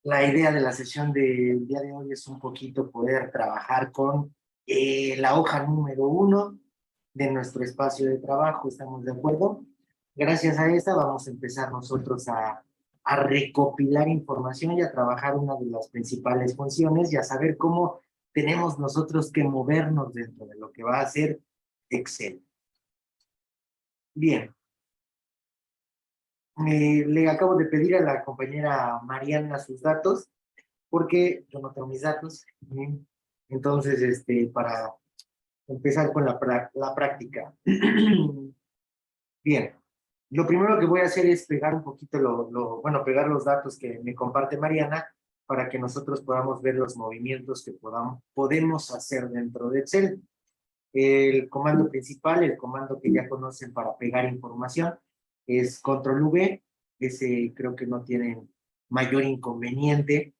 La idea de la sesión del día de hoy es un poquito poder trabajar con la hoja número 1 de nuestro espacio de trabajo, ¿estamos de acuerdo? Gracias a esta vamos a empezar nosotros a recopilar información y a trabajar una de las principales funciones y a saber cómo tenemos nosotros que movernos dentro de lo que va a ser Excel. Bien, le acabo de pedir a la compañera Mariana sus datos porque yo no tengo mis datos. Entonces, para empezar con la práctica. Bien, lo primero que voy a hacer es pegar un poquito, bueno, pegar los datos que me comparte Mariana para que nosotros podamos ver los movimientos que podemos hacer dentro de Excel. El comando principal, el comando que ya conocen para pegar información, es control V. Ese creo que no tienen mayor inconveniente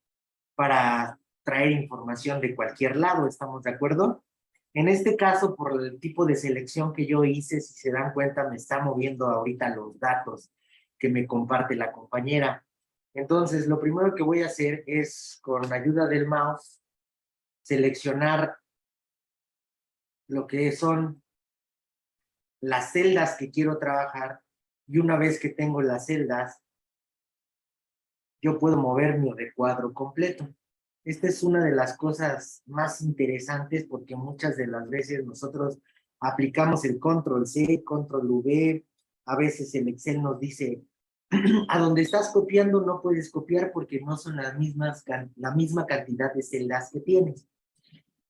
para traer información de cualquier lado, ¿estamos de acuerdo? En este caso, por el tipo de selección que yo hice, si se dan cuenta, me está moviendo ahorita los datos que me comparte la compañera. Entonces, lo primero que voy a hacer es, con ayuda del mouse, seleccionar lo que son las celdas que quiero trabajar, y una vez que tengo las celdas, yo puedo mover mi recuadro completo. Esta es una de las cosas más interesantes porque muchas de las veces nosotros aplicamos el control C, control V, a veces el Excel nos dice, a donde estás copiando no puedes copiar porque no son la misma cantidad de celdas que tienes.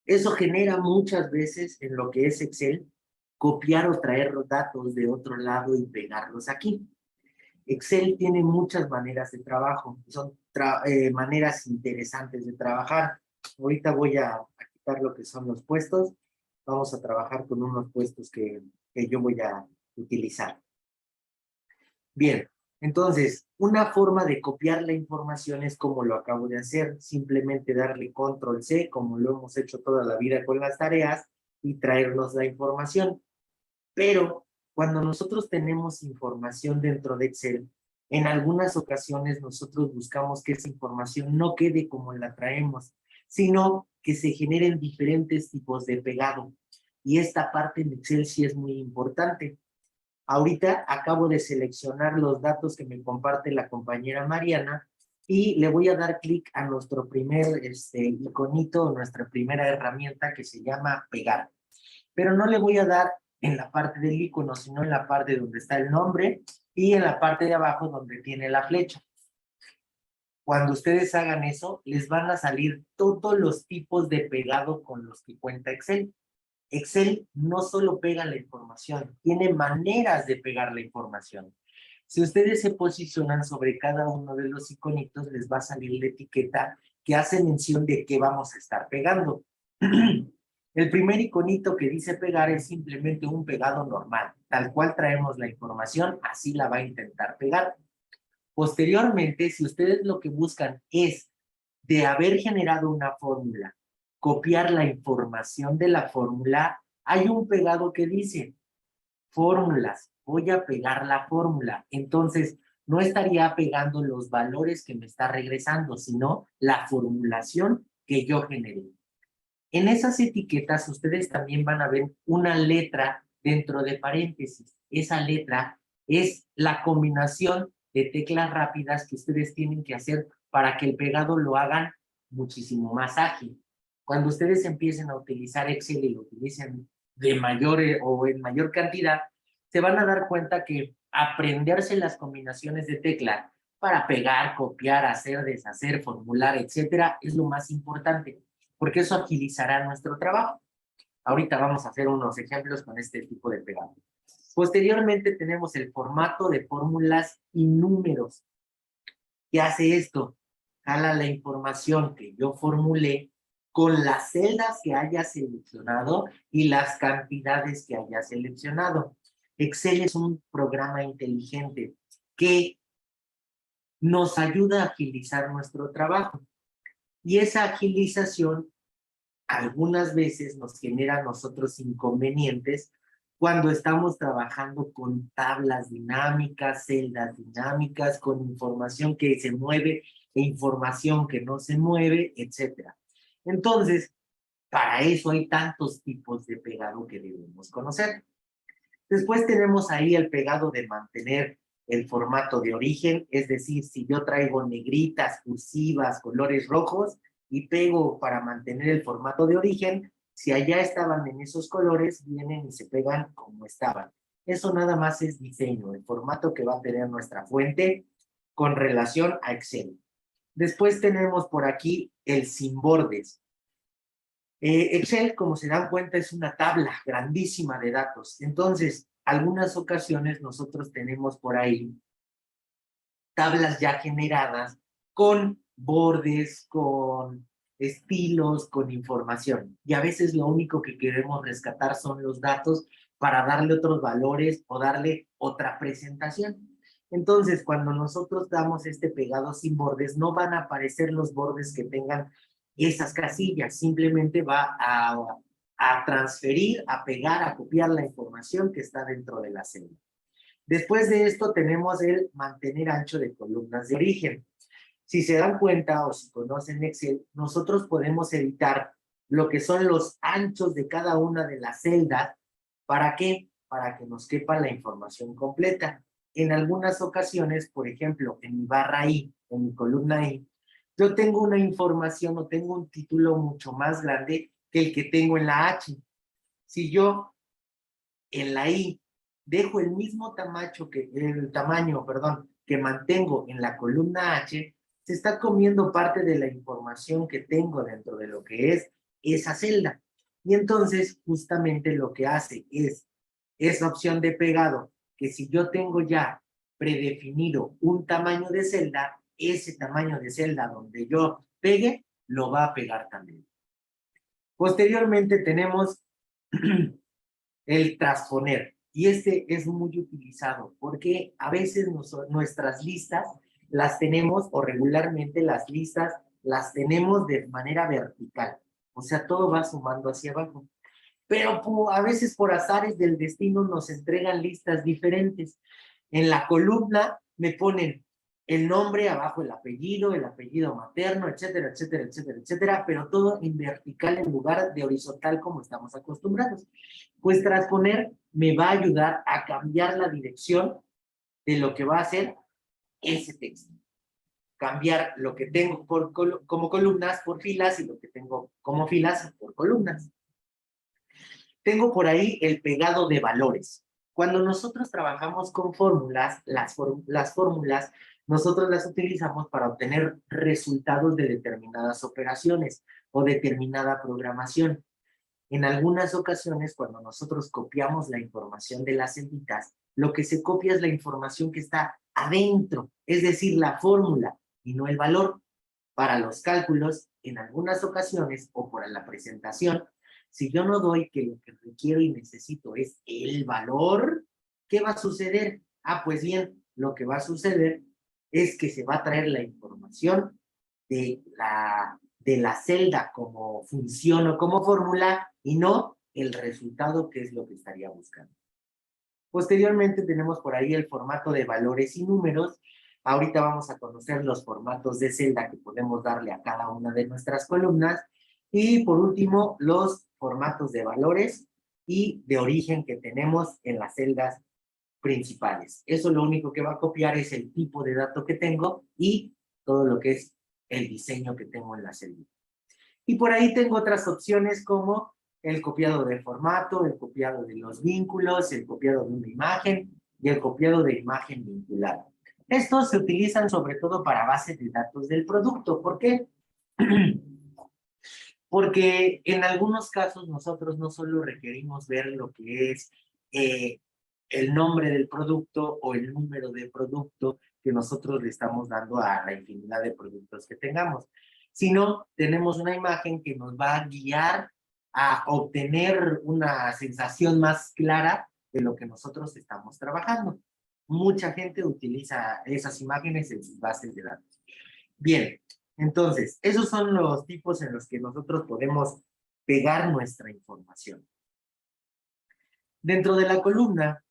Eso genera muchas veces en lo que es Excel, copiar o traer datos de otro lado y pegarlos aquí. Excel tiene muchas maneras de trabajo, son maneras interesantes de trabajar. Ahorita voy a quitar lo que son los puestos, vamos a trabajar con unos puestos que yo voy a utilizar. Bien, entonces, una forma de copiar la información es como lo acabo de hacer, simplemente darle control C, como lo hemos hecho toda la vida con las tareas, y traernos la información. Pero cuando nosotros tenemos información dentro de Excel, en algunas ocasiones nosotros buscamos que esa información no quede como la traemos, sino que se generen diferentes tipos de pegado. Y esta parte en Excel sí es muy importante. Ahorita acabo de seleccionar los datos que me comparte la compañera Mariana y le voy a dar clic a nuestro primer iconito, nuestra primera herramienta que se llama pegar. Pero no le voy a dar en la parte del icono, sino en la parte donde está el nombre y en la parte de abajo donde tiene la flecha. Cuando ustedes hagan eso, les van a salir todos los tipos de pegado con los que cuenta Excel. Excel no solo pega la información, tiene maneras de pegar la información. Si ustedes se posicionan sobre cada uno de los iconitos, les va a salir la etiqueta que hace mención de qué vamos a estar pegando. El primer iconito que dice pegar es simplemente un pegado normal. Tal cual traemos la información, así la va a intentar pegar. Posteriormente, si ustedes lo que buscan es de haber generado una fórmula, copiar la información de la fórmula, hay un pegado que dice fórmulas, voy a pegar la fórmula. Entonces, no estaría pegando los valores que me está regresando, sino la formulación que yo generé. En esas etiquetas ustedes también van a ver una letra dentro de paréntesis. Esa letra es la combinación de teclas rápidas que ustedes tienen que hacer para que el pegado lo hagan muchísimo más ágil. Cuando ustedes empiecen a utilizar Excel y lo utilicen de mayor o en mayor cantidad, se van a dar cuenta que aprenderse las combinaciones de tecla para pegar, copiar, hacer, deshacer, formular, etcétera, es lo más importante, porque eso agilizará nuestro trabajo. Ahorita vamos a hacer unos ejemplos con este tipo de pegado. Posteriormente tenemos el formato de fórmulas y números. ¿Qué hace esto? Jala la información que yo formulé con las celdas que haya seleccionado y las cantidades que haya seleccionado. Excel es un programa inteligente que nos ayuda a agilizar nuestro trabajo. Y esa agilización algunas veces nos genera a nosotros inconvenientes cuando estamos trabajando con tablas dinámicas, celdas dinámicas, con información que se mueve e información que no se mueve, etcétera. Entonces, para eso hay tantos tipos de pegado que debemos conocer. Después tenemos ahí el pegado de mantener el formato de origen, es decir, si yo traigo negritas, cursivas, colores rojos y pego para mantener el formato de origen, si allá estaban en esos colores, vienen y se pegan como estaban. Eso nada más es diseño, el formato que va a tener nuestra fuente con relación a Excel. Después tenemos por aquí el sin bordes. Excel, como se dan cuenta, es una tabla grandísima de datos. Entonces, algunas ocasiones nosotros tenemos por ahí tablas ya generadas con bordes, con estilos, con información. Y a veces lo único que queremos rescatar son los datos para darle otros valores o darle otra presentación. Entonces, cuando nosotros damos este pegado sin bordes, no van a aparecer los bordes que tengan esas casillas, simplemente va a transferir, a pegar, a copiar la información que está dentro de la celda. Después de esto tenemos el mantener ancho de columnas de origen. Si se dan cuenta o si conocen Excel, nosotros podemos editar lo que son los anchos de cada una de las celdas. ¿Para qué? Para que nos quepa la información completa. En algunas ocasiones, por ejemplo, en mi barra I, en mi columna I, yo tengo una información o tengo un título mucho más grande que el que tengo en la H. Si yo en la I dejo el mismo tamaño, que mantengo en la columna H, se está comiendo parte de la información que tengo dentro de lo que es esa celda. Y entonces, justamente lo que hace es esa opción de pegado, que si yo tengo ya predefinido un tamaño de celda, ese tamaño de celda donde yo pegue, lo va a pegar también. Posteriormente tenemos el transponer. Y este es muy utilizado porque a veces nuestras listas las tenemos, o regularmente las listas las tenemos de manera vertical. O sea, todo va sumando hacia abajo. Pero a veces por azares del destino nos entregan listas diferentes. En la columna me ponen el nombre, abajo el apellido materno, etcétera, etcétera, etcétera, etcétera, pero todo en vertical en lugar de horizontal como estamos acostumbrados. Pues transponer me va a ayudar a cambiar la dirección de lo que va a hacer ese texto. Cambiar lo que tengo como columnas por filas y lo que tengo como filas por columnas. Tengo por ahí el pegado de valores. Cuando nosotros trabajamos con fórmulas, las fórmulas nosotros las utilizamos para obtener resultados de determinadas operaciones o determinada programación. En algunas ocasiones, cuando nosotros copiamos la información de las celditas, lo que se copia es la información que está adentro, es decir, la fórmula y no el valor. Para los cálculos, en algunas ocasiones, o para la presentación, si yo no doy que lo que requiero y necesito es el valor, ¿qué va a suceder? Pues bien, lo que va a suceder es que se va a traer la información de la celda como función o como fórmula y no el resultado, que es lo que estaría buscando. Posteriormente tenemos por ahí el formato de valores y números. Ahorita vamos a conocer los formatos de celda que podemos darle a cada una de nuestras columnas. Y por último, los formatos de valores y de origen que tenemos en las celdas principales. Eso lo único que va a copiar es el tipo de dato que tengo y todo lo que es el diseño que tengo en la celda. Y por ahí tengo otras opciones como el copiado de formato, el copiado de los vínculos, el copiado de una imagen y el copiado de imagen vinculada. Estos se utilizan sobre todo para bases de datos del producto. ¿Por qué? Porque en algunos casos nosotros no solo requerimos ver lo que es el nombre del producto o el número de producto que nosotros le estamos dando a la infinidad de productos que tengamos, sino tenemos una imagen que nos va a guiar a obtener una sensación más clara de lo que nosotros estamos trabajando. Mucha gente utiliza esas imágenes en sus bases de datos. Bien, entonces, esos son los tipos en los que nosotros podemos pegar nuestra información. Dentro de la columna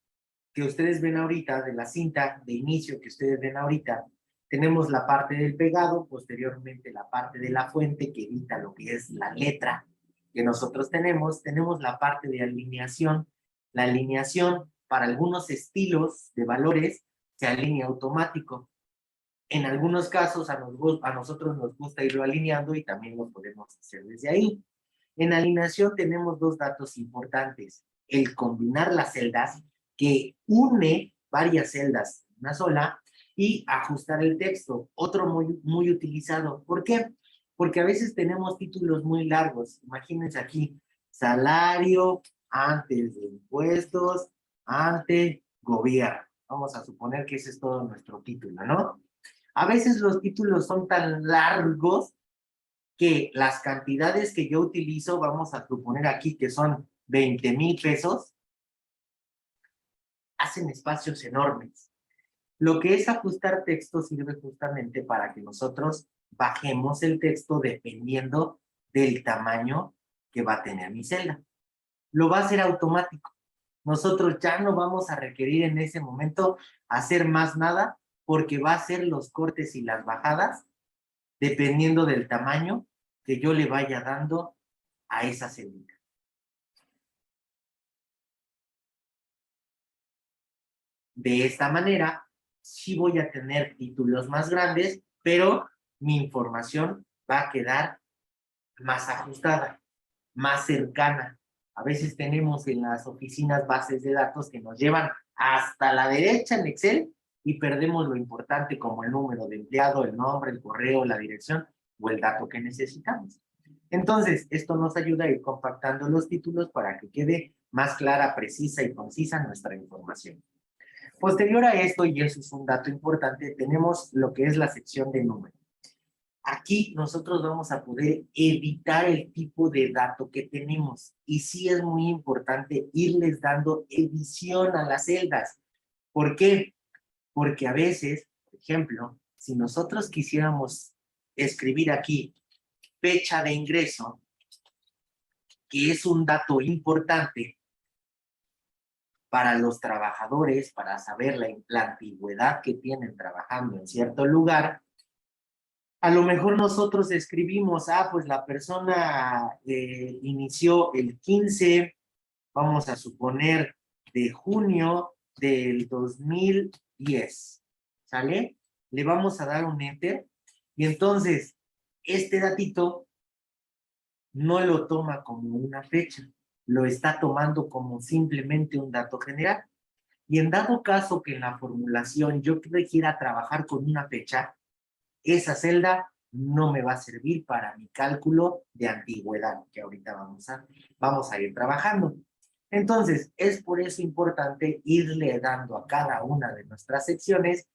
que ustedes ven ahorita, de la cinta de inicio que ustedes ven ahorita, Tenemos la parte del pegado, posteriormente la parte de la fuente que evita lo que es la letra que nosotros tenemos. Tenemos la parte de alineación. La alineación para algunos estilos de valores se alinea automático. En algunos casos a nosotros nos gusta irlo alineando y también lo podemos hacer desde ahí. En alineación tenemos dos datos importantes. El combinar las celdas, que une varias celdas en una sola, y ajustar el texto, otro muy utilizado. ¿Por qué? Porque a veces tenemos títulos muy largos. Imagínense aquí, salario antes de impuestos, ante gobierno. Vamos a suponer que ese es todo nuestro título, ¿no? A veces los títulos son tan largos que las cantidades que yo utilizo, vamos a suponer aquí que son 20,000 pesos, hacen espacios enormes. Lo que es ajustar texto sirve justamente para que nosotros bajemos el texto dependiendo del tamaño que va a tener mi celda. Lo va a hacer automático. Nosotros ya no vamos a requerir en ese momento hacer más nada porque va a hacer los cortes y las bajadas dependiendo del tamaño que yo le vaya dando a esa celda. De esta manera, sí voy a tener títulos más grandes, pero mi información va a quedar más ajustada, más cercana. A veces tenemos en las oficinas bases de datos que nos llevan hasta la derecha en Excel y perdemos lo importante como el número de empleado, el nombre, el correo, la dirección o el dato que necesitamos. Entonces, esto nos ayuda a ir compactando los títulos para que quede más clara, precisa y concisa nuestra información. Posterior a esto, y eso es un dato importante, tenemos lo que es la sección de números. Aquí nosotros vamos a poder editar el tipo de dato que tenemos. Y sí es muy importante irles dando edición a las celdas. ¿Por qué? Porque a veces, por ejemplo, si nosotros quisiéramos escribir aquí fecha de ingreso, que es un dato importante para los trabajadores, para saber la antigüedad que tienen trabajando en cierto lugar, a lo mejor nosotros escribimos, pues la persona inició el 15, vamos a suponer, de junio del 2010, ¿sale? Le vamos a dar un enter y entonces este datito no lo toma como una fecha, lo está tomando como simplemente un dato general. Y en dado caso que en la formulación yo quiera trabajar con una fecha, esa celda no me va a servir para mi cálculo de antigüedad, que ahorita vamos a ir trabajando. Entonces, es por eso importante irle dando a cada una de nuestras secciones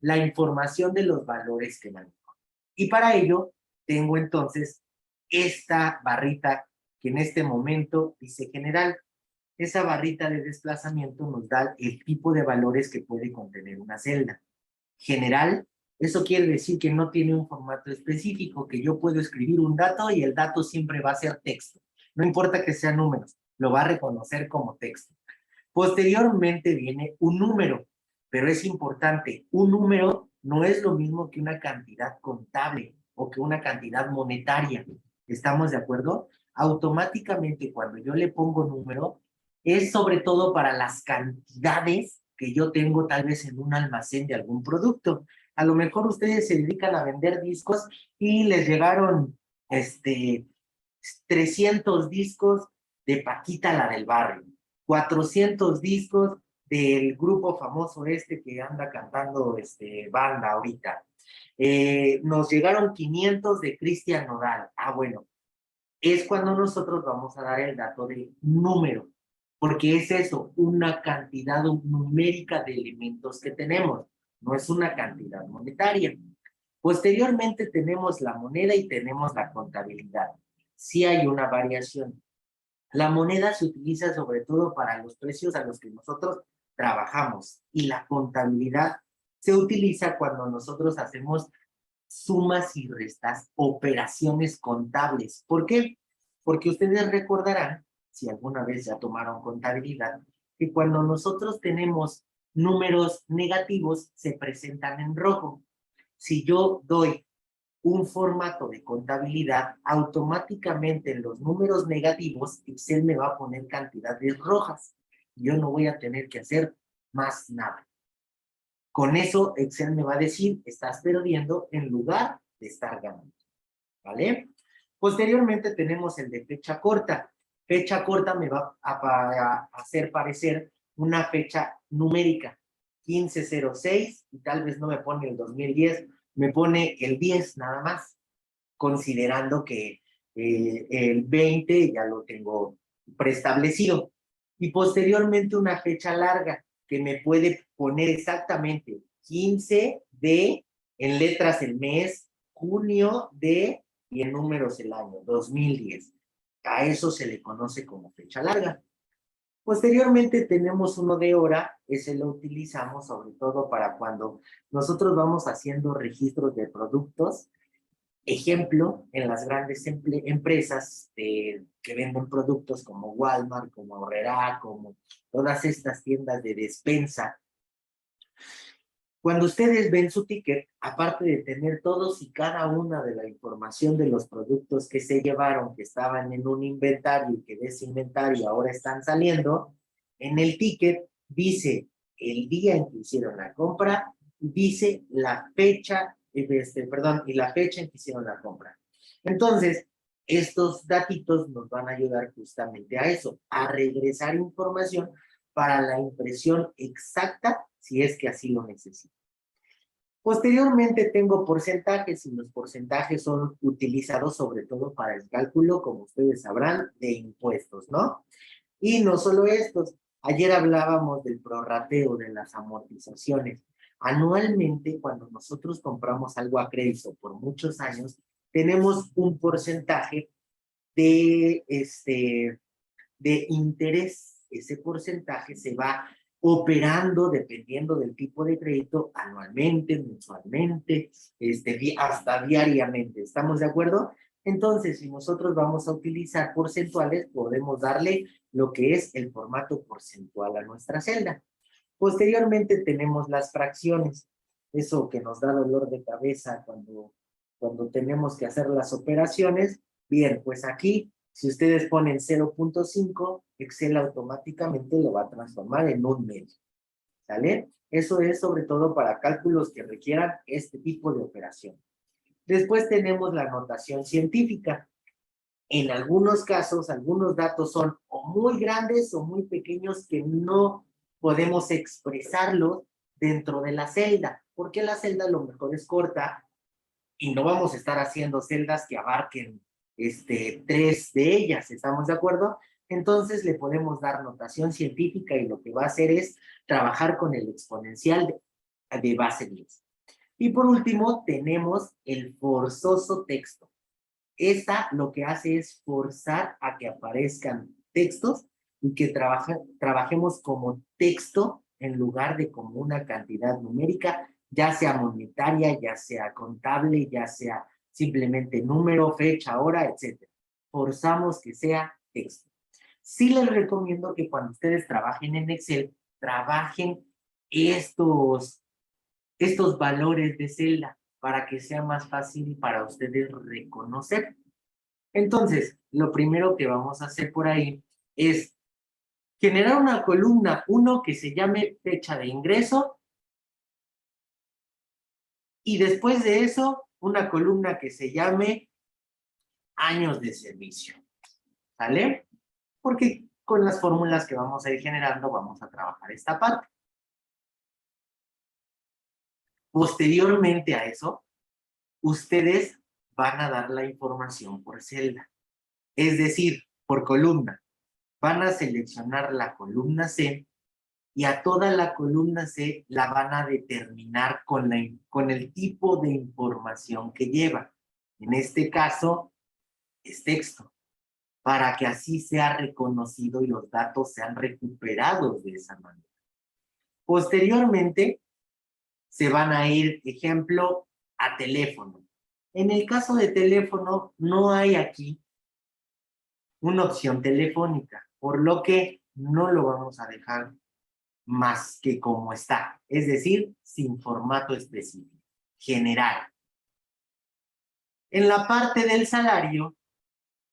la información de los valores que manejo. Y para ello, tengo entonces esta barrita que en este momento dice general. Esa barrita de desplazamiento nos da el tipo de valores que puede contener una celda. General, eso quiere decir que no tiene un formato específico, que yo puedo escribir un dato y el dato siempre va a ser texto. No importa que sean números, lo va a reconocer como texto. Posteriormente viene un número, pero es importante, un número no es lo mismo que una cantidad contable o que una cantidad monetaria. ¿Estamos de acuerdo? Automáticamente cuando yo le pongo número, es sobre todo para las cantidades que yo tengo tal vez en un almacén de algún producto. A lo mejor ustedes se dedican a vender discos y les llegaron 300 discos de Paquita la del barrio, 400 discos del grupo famoso que anda cantando banda ahorita. Nos llegaron 500 de Cristian Nodal. Bueno, es cuando nosotros vamos a dar el dato de número, porque es eso, una cantidad numérica de elementos que tenemos, no es una cantidad monetaria. Posteriormente tenemos la moneda y tenemos la contabilidad. Sí hay una variación. La moneda se utiliza sobre todo para los precios a los que nosotros trabajamos y la contabilidad se utiliza cuando nosotros hacemos sumas y restas, operaciones contables. ¿Por qué? Porque ustedes recordarán, si alguna vez ya tomaron contabilidad, que cuando nosotros tenemos números negativos se presentan en rojo. si yo doy un formato de contabilidad, automáticamente en los números negativos, Excel me va a poner cantidades rojas. Yo no voy a tener que hacer más nada. Con eso, Excel me va a decir, estás perdiendo en lugar de estar ganando. ¿Vale? Posteriormente tenemos el de fecha corta. Fecha corta me va a hacer parecer una fecha numérica. 1506, y tal vez no me pone el 2010, me pone el 10 nada más, considerando que el 20 ya lo tengo preestablecido. Y posteriormente una fecha larga que me puede poner exactamente 15 de, en letras el mes, junio de, y en números el año, 2010. A eso se le conoce como fecha larga. Posteriormente tenemos uno de hora, ese lo utilizamos sobre todo para cuando nosotros vamos haciendo registros de productos. Ejemplo, en las grandes empresas que venden productos como Walmart, como Aurrera, como todas estas tiendas de despensa. Cuando ustedes ven su ticket, aparte de tener todos y cada una de la información de los productos que se llevaron, que estaban en un inventario y que de ese inventario ahora están saliendo, en el ticket dice el día en que hicieron la compra, dice la fecha, perdón, y la fecha en que hicieron la compra. Entonces, estos datitos nos van a ayudar justamente a eso, a regresar información para la impresión exacta si es que así lo necesito. Posteriormente tengo porcentajes y los porcentajes son utilizados sobre todo para el cálculo, como ustedes sabrán, de impuestos, ¿no? Y no solo estos, ayer hablábamos del prorrateo de las amortizaciones. Anualmente, cuando nosotros compramos algo a crédito por muchos años, tenemos un porcentaje de, de interés. Ese porcentaje se va operando dependiendo del tipo de crédito anualmente, mensualmente, hasta diariamente. ¿Estamos de acuerdo? Entonces, si nosotros vamos a utilizar porcentuales, podemos darle lo que es el formato porcentual a nuestra celda. Posteriormente tenemos las fracciones. Eso que nos da dolor de cabeza cuando tenemos que hacer las operaciones. Bien, pues aquí si ustedes ponen 0.5, Excel automáticamente lo va a transformar en un medio. ¿Sale? Eso es sobre todo para cálculos que requieran este tipo de operación. Después tenemos la notación científica. En algunos casos, algunos datos son o muy grandes o muy pequeños que no podemos expresarlos dentro de la celda, porque la celda a lo mejor es corta y no vamos a estar haciendo celdas que abarquen 3 de ellas, ¿estamos de acuerdo? Entonces le podemos dar notación científica y lo que va a hacer es trabajar con el exponencial de base 10. Y por último tenemos el forzoso texto. Esta lo que hace es forzar a que aparezcan textos y que trabajemos como texto en lugar de como una cantidad numérica, ya sea monetaria, ya sea contable, ya sea simplemente número, fecha, hora, etc. Forzamos que sea texto. Sí les recomiendo que cuando ustedes trabajen en Excel, trabajen estos valores de celda para que sea más fácil para ustedes reconocer. Entonces, lo primero que vamos a hacer por ahí es generar una columna, uno que se llame fecha de ingreso, y después de eso, una columna que se llame años de servicio. ¿Sale? Porque con las fórmulas que vamos a ir generando, vamos a trabajar esta parte. Posteriormente a eso, ustedes van a dar la información por celda. Es decir, por columna. Van a seleccionar la columna C y a toda la columna C la van a determinar con el tipo de información que lleva. En este caso, es texto, para que así sea reconocido y los datos sean recuperados de esa manera. Posteriormente, se van a ir, ejemplo, a teléfono. En el caso de teléfono, no hay aquí una opción telefónica, por lo que no lo vamos a dejar más que como está, es decir, sin formato específico. general. En la parte del salario,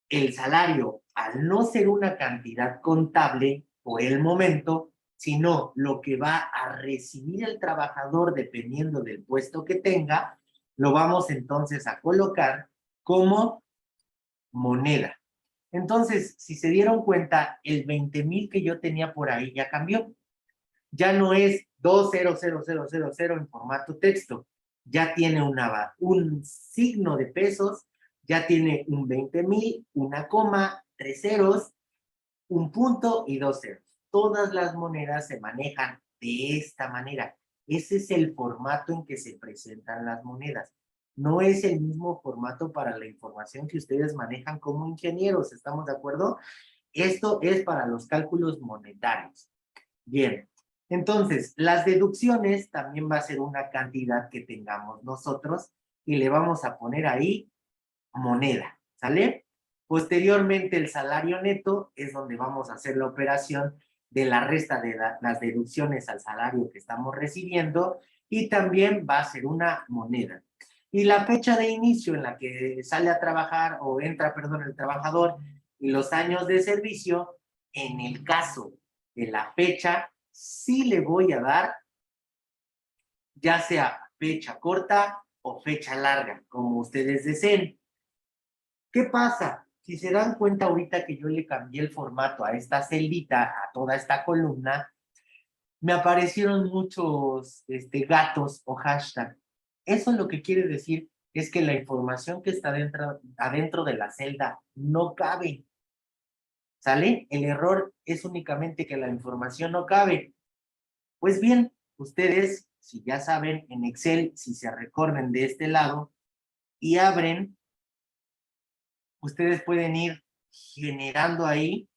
el salario, al no ser una cantidad contable por el momento, sino lo que va a recibir el trabajador dependiendo del puesto que tenga, lo vamos entonces a colocar como moneda. Entonces, si se dieron cuenta, el 20,000 que yo tenía por ahí ya cambió. Ya no es 200,000 en formato texto. Ya tiene un signo de pesos, ya tiene un 20,000, una coma, 3 ceros, un punto y 2 ceros. Todas las monedas se manejan de esta manera. Ese es el formato en que se presentan las monedas. No es el mismo formato para la información que ustedes manejan como ingenieros, ¿estamos de acuerdo? Esto es para los cálculos monetarios. Bien, entonces, las deducciones también va a ser una cantidad que tengamos nosotros y le vamos a poner ahí moneda, ¿sale? Posteriormente, el salario neto es donde vamos a hacer la operación de la resta de las deducciones al salario que estamos recibiendo y también va a ser una moneda. Y la fecha de inicio en la que sale a trabajar o entra, perdón, el trabajador y los años de servicio, en el caso de la fecha, sí le voy a dar ya sea fecha corta o fecha larga, como ustedes deseen. ¿Qué pasa? Si se dan cuenta ahorita que yo le cambié el formato a esta celdita, a toda esta columna, me aparecieron muchos gatos o hashtag. Eso lo que quiere decir es que la información que está adentro de la celda no cabe. ¿Sale? El error es únicamente que la información no cabe. Pues bien, ustedes, si ya saben, en Excel, si se recorren de este lado y abren, ustedes pueden ir generando ahí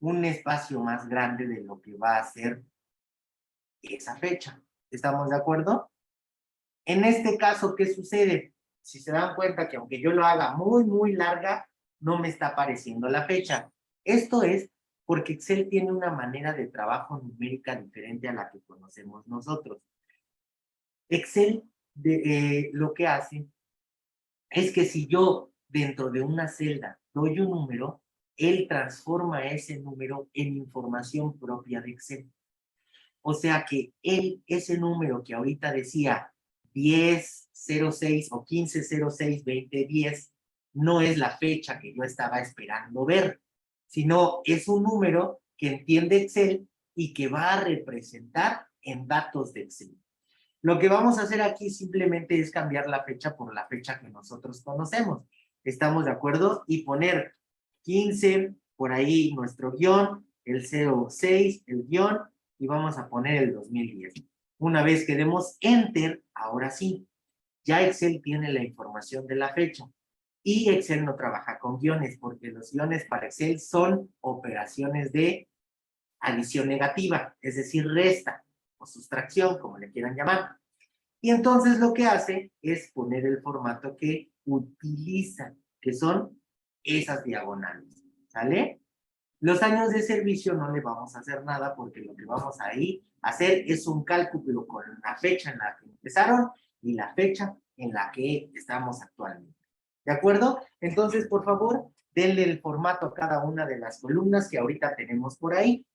un espacio más grande de lo que va a ser esa fecha. ¿Estamos de acuerdo? En este caso, ¿qué sucede? Si se dan cuenta que aunque yo lo haga muy, muy larga, no me está apareciendo la fecha. Esto es porque Excel tiene una manera de trabajo numérica diferente a la que conocemos nosotros. Excel lo que hace es que si yo dentro de una celda doy un número, él transforma ese número en información propia de Excel. O sea que ese número que ahorita decía 1006 o 1506-2010, no es la fecha que yo estaba esperando ver, sino es un número que entiende Excel y que va a representar en datos de Excel. Lo que vamos a hacer aquí simplemente es cambiar la fecha por la fecha que nosotros conocemos. ¿Estamos de acuerdo? Y poner 15, por ahí nuestro guión, el 06, el guión, y vamos a poner el 2010. Una vez que demos Enter, ahora sí, ya Excel tiene la información de la fecha. Y Excel no trabaja con guiones, porque los guiones para Excel son operaciones de adición negativa, es decir, resta o sustracción, como le quieran llamar. Y entonces lo que hace es poner el formato que utiliza, que son esas diagonales, ¿sale? Los años de servicio no le vamos a hacer nada porque lo que vamos a hacer es un cálculo con la fecha en la que empezaron y la fecha en la que estamos actualmente. ¿De acuerdo? Entonces, por favor, denle el formato a cada una de las columnas que ahorita tenemos por ahí.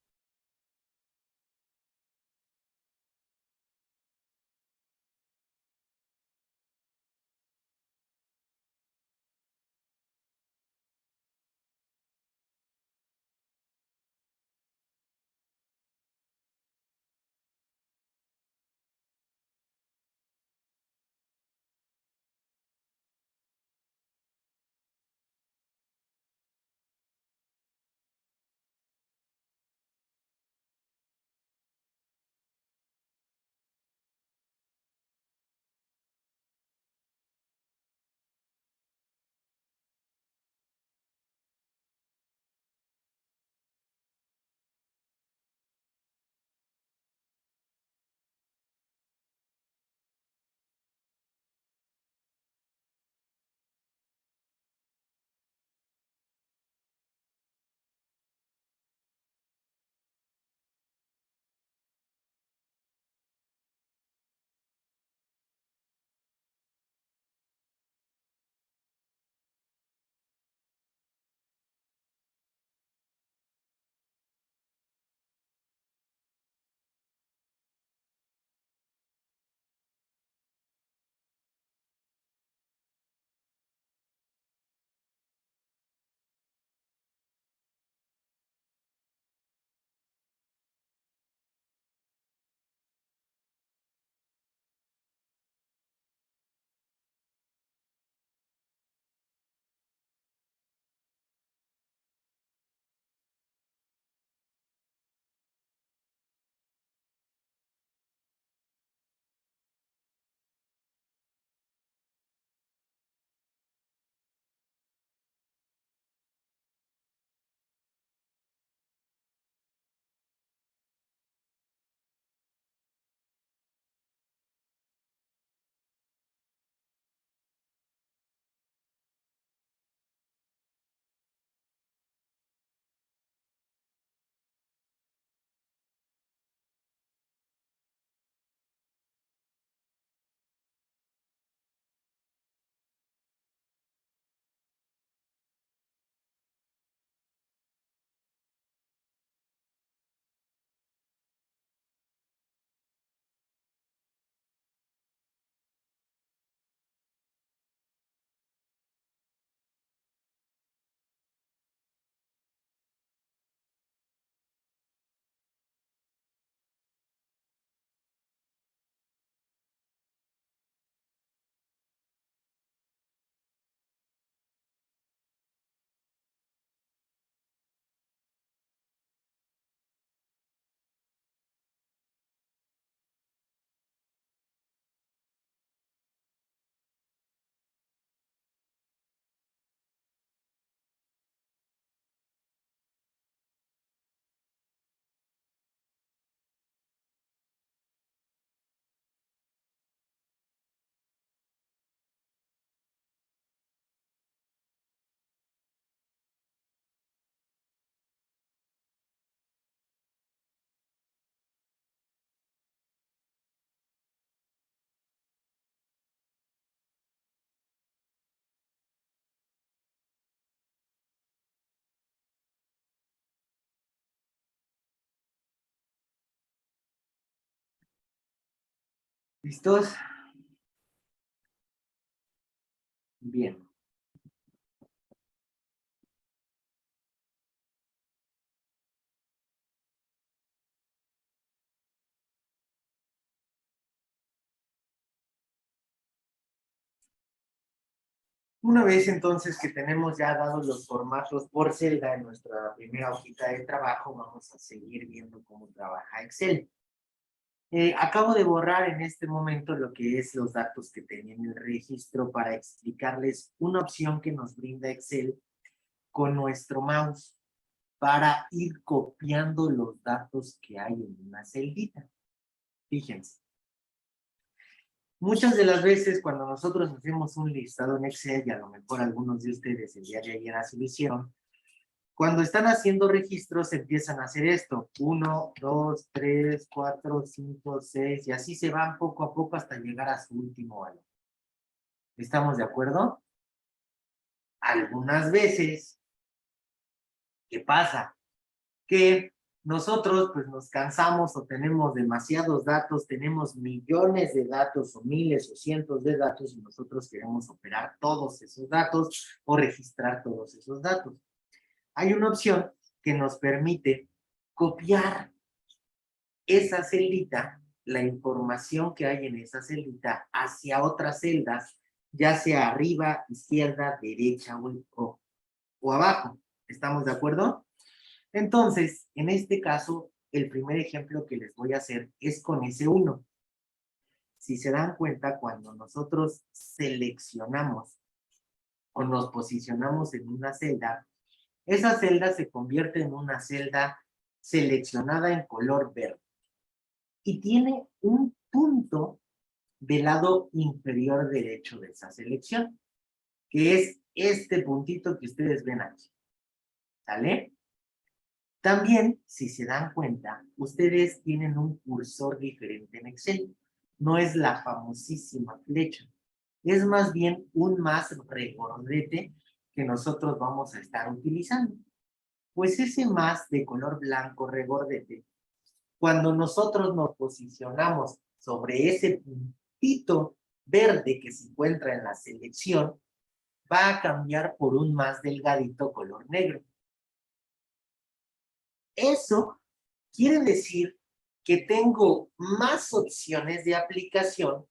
¿Listos? Bien. Una vez entonces que tenemos ya dados los formatos por celda en nuestra primera hojita de trabajo, vamos a seguir viendo cómo trabaja Excel. Acabo de borrar en este momento lo que es los datos que tenía en el registro para explicarles una opción que nos brinda Excel con nuestro mouse para ir copiando los datos que hay en una celdita. Fíjense. Muchas de las veces cuando nosotros hacemos un listado en Excel, y a lo mejor algunos de ustedes el día de ayer así lo hicieron, cuando están haciendo registros empiezan a hacer esto, 1, 2, 3, 4, 5, 6, y así se van poco a poco hasta llegar a su último valor. ¿Estamos de acuerdo? Algunas veces, ¿qué pasa? Que nosotros pues nos cansamos o tenemos demasiados datos, tenemos millones de datos o miles o cientos de datos y nosotros queremos operar todos esos datos o registrar todos esos datos. Hay una opción que nos permite copiar esa celda, la información que hay en esa celda hacia otras celdas, ya sea arriba, izquierda, derecha o abajo. ¿Estamos de acuerdo? Entonces, en este caso, el primer ejemplo que les voy a hacer es con ese 1. Si se dan cuenta, cuando nosotros seleccionamos o nos posicionamos en una celda, esa celda se convierte en una celda seleccionada en color verde y tiene un punto del lado inferior derecho de esa selección, que es este puntito que ustedes ven aquí. ¿Sale? También, si se dan cuenta, ustedes tienen un cursor diferente en Excel. No es la famosísima flecha. Es más bien un más regordete que nosotros vamos a estar utilizando. Pues ese más de color blanco regordete, cuando nosotros nos posicionamos sobre ese puntito verde que se encuentra en la selección, va a cambiar por un más delgadito color negro. Eso quiere decir que tengo más opciones de aplicación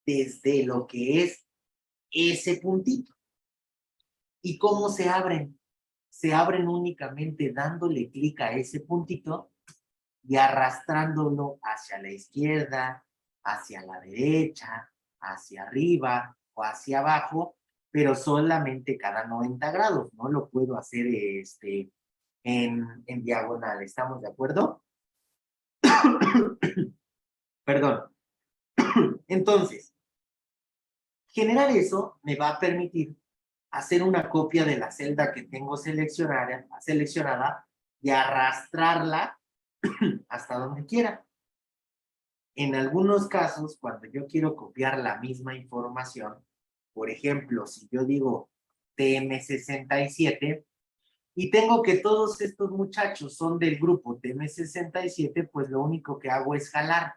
desde lo que es ese puntito. ¿Y cómo se abren? Se abren únicamente dándole clic a ese puntito y arrastrándolo hacia la izquierda, hacia la derecha, hacia arriba o hacia abajo, pero solamente cada 90 grados. No lo puedo hacer en diagonal. ¿Estamos de acuerdo? Perdón. Entonces, generar eso me va a permitir hacer una copia de la celda que tengo seleccionada y arrastrarla hasta donde quiera. En algunos casos, cuando yo quiero copiar la misma información, por ejemplo, si yo digo TM67 y tengo que todos estos muchachos son del grupo TM67, pues lo único que hago es jalar.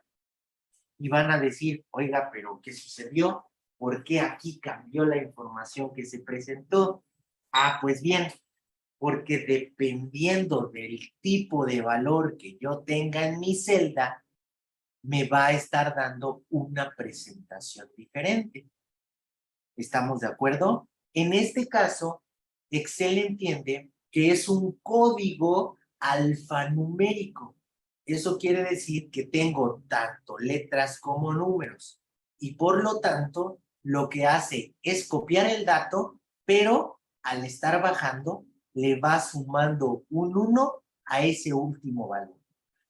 Y van a decir, oiga, pero ¿qué sucedió? ¿Por qué aquí cambió la información que se presentó? Ah, pues bien, porque dependiendo del tipo de valor que yo tenga en mi celda, me va a estar dando una presentación diferente. ¿Estamos de acuerdo? En este caso, Excel entiende que es un código alfanumérico. Eso quiere decir que tengo tanto letras como números. Y por lo tanto, lo que hace es copiar el dato, pero al estar bajando, le va sumando un 1 a ese último valor.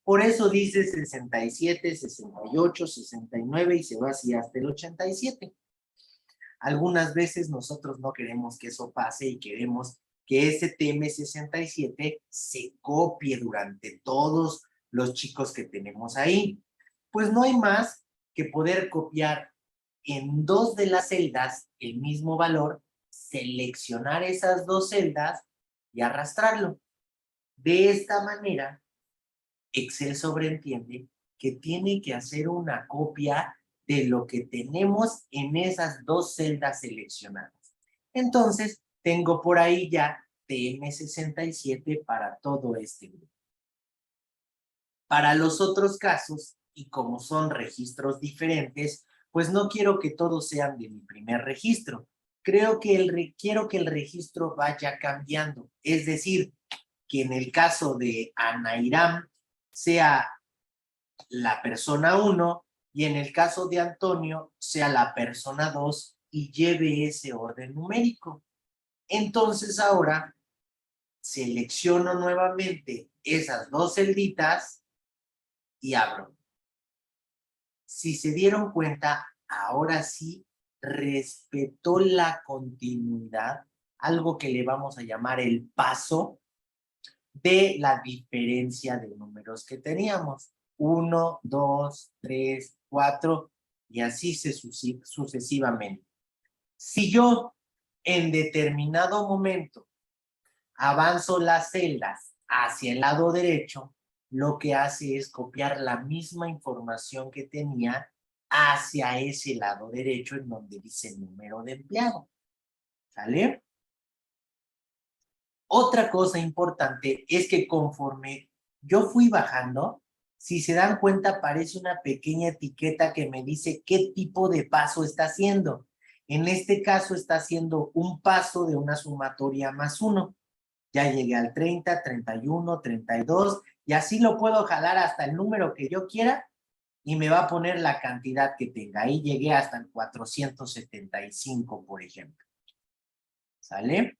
Por eso dice 67, 68, 69 y se va así hasta el 87. Algunas veces nosotros no queremos que eso pase y queremos que ese TM67 se copie durante todos los chicos que tenemos ahí. Pues no hay más que poder copiar en dos de las celdas el mismo valor, seleccionar esas dos celdas y arrastrarlo. De esta manera, Excel sobreentiende que tiene que hacer una copia de lo que tenemos en esas dos celdas seleccionadas. Entonces, tengo por ahí ya TM67 para todo este grupo. Para los otros casos, y como son registros diferentes, pues no quiero que todos sean de mi primer registro. Quiero que el registro vaya cambiando. Es decir, que en el caso de Anairam sea la persona 1 y en el caso de Antonio sea la persona 2 y lleve ese orden numérico. Entonces ahora selecciono nuevamente esas dos celditas y abro. Si se dieron cuenta, ahora sí respetó la continuidad, algo que le vamos a llamar el paso de la diferencia de números que teníamos. 1, 2, 3, 4 y así sucesivamente. Si yo en determinado momento avanzo las celdas hacia el lado derecho, lo que hace es copiar la misma información que tenía hacia ese lado derecho en donde dice número de empleado. ¿Sale? Otra cosa importante es que conforme yo fui bajando, si se dan cuenta, aparece una pequeña etiqueta que me dice qué tipo de paso está haciendo. En este caso está haciendo un paso de una sumatoria más 1. Ya llegué al 30, 31, 32 y así lo puedo jalar hasta el número que yo quiera y me va a poner la cantidad que tenga. Ahí llegué hasta el 475, por ejemplo. ¿Sale?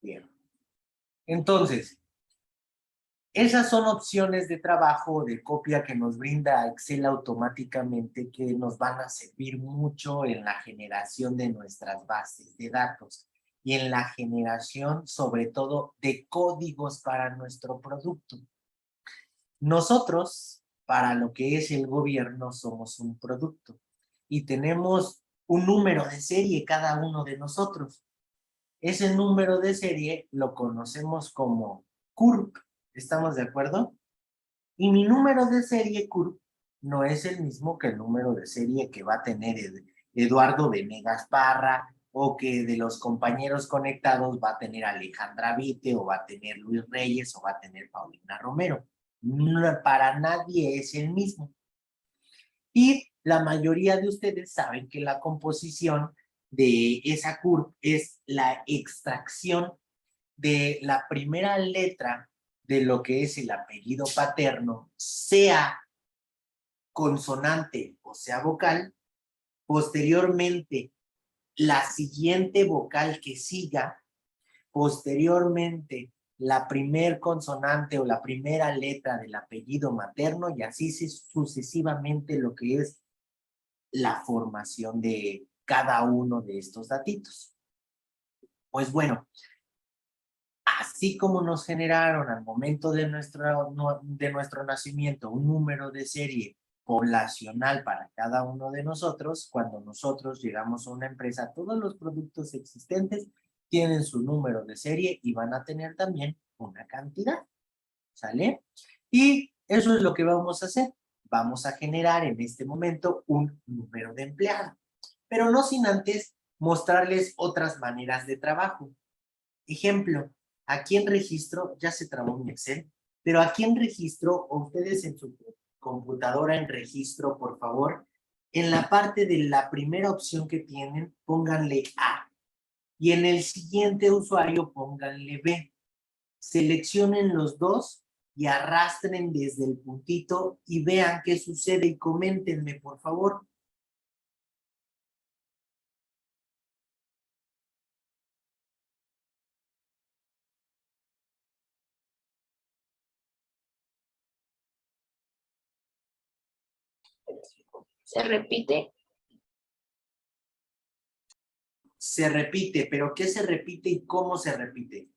Bien. Entonces, esas son opciones de trabajo o de copia que nos brinda Excel automáticamente que nos van a servir mucho en la generación de nuestras bases de datos y en la generación sobre todo de códigos para nuestro producto. Nosotros, para lo que es el gobierno, somos un producto y tenemos un número de serie cada uno de nosotros. Ese número de serie lo conocemos como CURP. ¿Estamos de acuerdo? Y mi número de serie CURP no es el mismo que el número de serie que va a tener Eduardo Venegas Parra o que de los compañeros conectados va a tener Alejandra Vite o va a tener Luis Reyes o va a tener Paulina Romero. No, para nadie es el mismo. Y la mayoría de ustedes saben que la composición de esa CURP es la extracción de la primera letra de lo que es el apellido paterno, sea consonante o sea vocal, posteriormente la siguiente vocal que siga, posteriormente la primer consonante o la primera letra del apellido materno y así sucesivamente lo que es la formación de cada uno de estos datitos. Pues bueno, así como nos generaron al momento de nuestro nacimiento un número de serie poblacional para cada uno de nosotros, cuando nosotros llegamos a una empresa, todos los productos existentes tienen su número de serie y van a tener también una cantidad, ¿sale? Y eso es lo que vamos a hacer. Vamos a generar en este momento un número de empleado, pero no sin antes mostrarles otras maneras de trabajo. Ejemplo, aquí en registro, ya se trabó mi Excel, pero aquí en registro, o ustedes en su computadora en registro, por favor, en la parte de la primera opción que tienen, pónganle A. Y en el siguiente usuario, pónganle B. Seleccionen los dos y arrastren desde el puntito y vean qué sucede y coméntenme, por favor. Se repite. Se repite, pero ¿qué se repite y cómo se repite?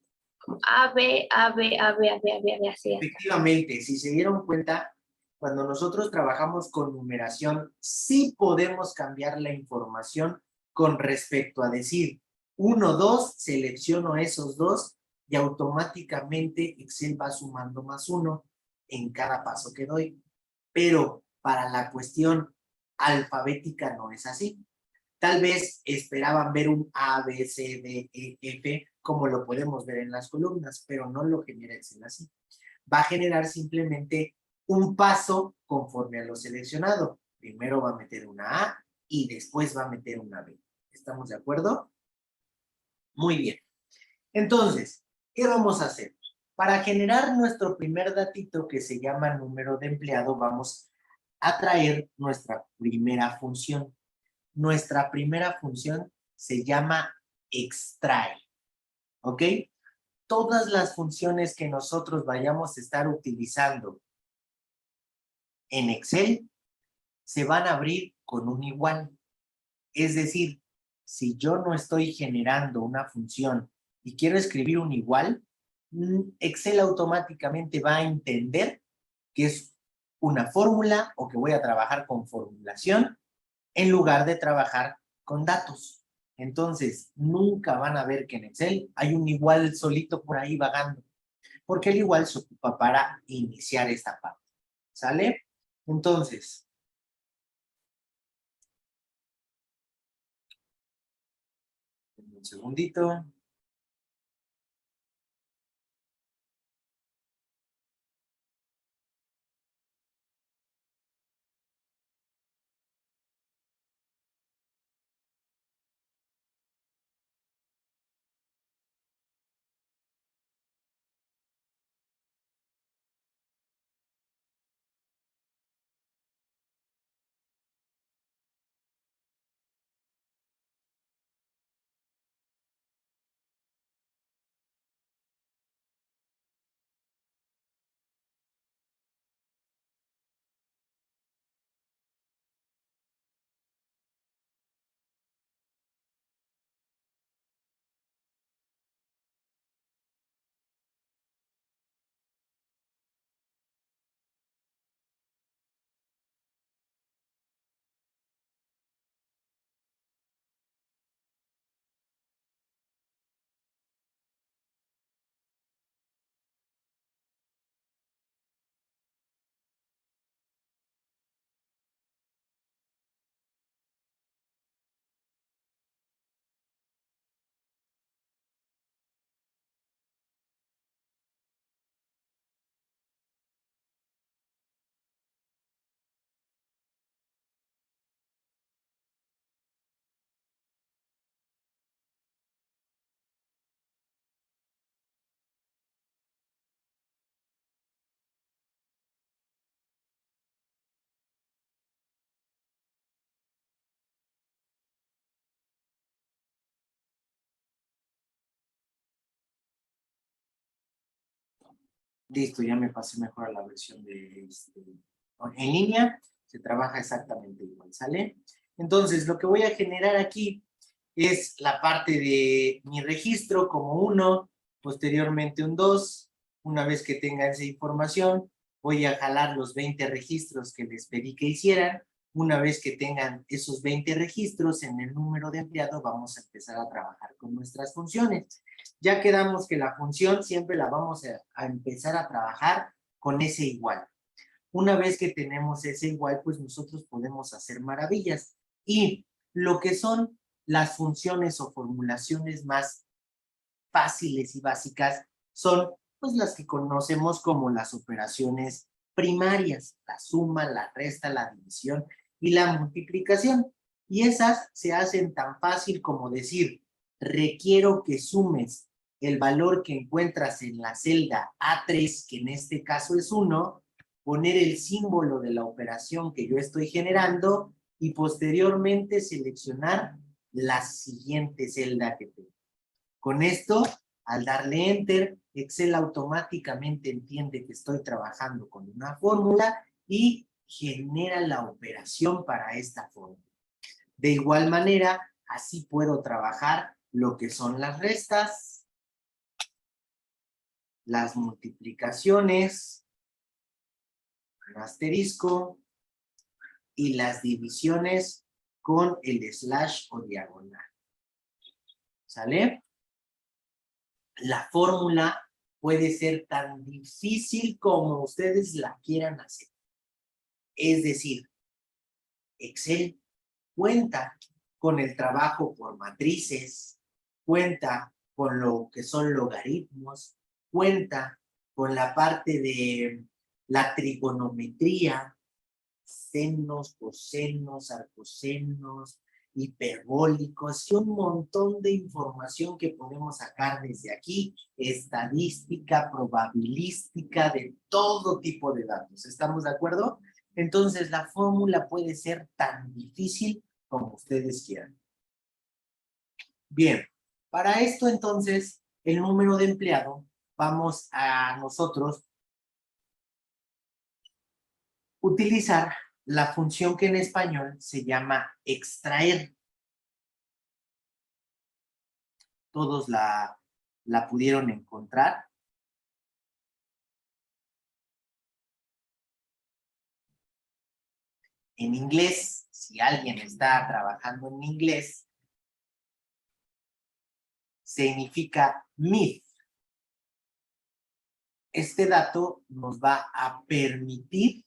A, B, A, B, A, B, A, B, A, B, A, B, así. Efectivamente, si se dieron cuenta, cuando nosotros trabajamos con numeración, sí podemos cambiar la información con respecto a decir 1, 2, selecciono esos dos y automáticamente Excel va sumando +1 en cada paso que doy. Pero para la cuestión alfabética no es así. Tal vez esperaban ver un A, B, C, D, E, F, como lo podemos ver en las columnas, pero no lo genera Excel así. Va a generar simplemente un paso conforme a lo seleccionado. Primero va a meter una A y después va a meter una B. ¿Estamos de acuerdo? Muy bien. Entonces, ¿qué vamos a hacer? Para generar nuestro primer datito que se llama número de empleado, vamos a traer nuestra primera función. Nuestra primera función se llama extrae, ¿ok? Todas las funciones que nosotros vayamos a estar utilizando en Excel se van a abrir con un igual. Es decir, si yo no estoy generando una función y quiero escribir un igual, Excel automáticamente va a entender que es una fórmula o que voy a trabajar con formulación en lugar de trabajar con datos. Entonces, nunca van a ver que en Excel hay un igual solito por ahí vagando, porque el igual se ocupa para iniciar esta parte. ¿Sale? Entonces, un segundito. Listo, ya me pasé mejor a la versión de en línea. Se trabaja exactamente igual, ¿sale? Entonces, lo que voy a generar aquí es la parte de mi registro como 1, posteriormente un 2. Una vez que tenga esa información, voy a jalar los 20 registros que les pedí que hicieran. Una vez que tengan esos 20 registros en el número de empleado, vamos a empezar a trabajar con nuestras funciones. Ya quedamos que la función siempre la vamos a empezar a trabajar con ese igual. Una vez que tenemos ese igual, pues nosotros podemos hacer maravillas. Y lo que son las funciones o formulaciones más fáciles y básicas son pues las que conocemos como las operaciones primarias, la suma, la resta, la división y la multiplicación. Y esas se hacen tan fácil como decir, requiero que sumes el valor que encuentras en la celda A3, que en este caso es 1, poner el símbolo de la operación que yo estoy generando y posteriormente seleccionar la siguiente celda que tengo. Con esto, al darle Enter, Excel automáticamente entiende que estoy trabajando con una fórmula y genera la operación para esta fórmula. De igual manera, así puedo trabajar lo que son las restas, las multiplicaciones, el asterisco y las divisiones con el slash o diagonal. ¿Sale? la fórmula puede ser tan difícil como ustedes la quieran hacer. Es decir, Excel cuenta con el trabajo por matrices, cuenta con lo que son logaritmos, cuenta con la parte de la trigonometría, senos, cosenos, arcosenos, hiperbólicos y un montón de información que podemos sacar desde aquí, estadística, probabilística, de todo tipo de datos. ¿Estamos de acuerdo? Entonces la fórmula puede ser tan difícil como ustedes quieran. Bien, para esto entonces el número de empleado, vamos a nosotros utilizar la función que en español se llama extraer. Todos la pudieron encontrar. En inglés, si alguien está trabajando en inglés, significa MIF. Este dato nos va a permitir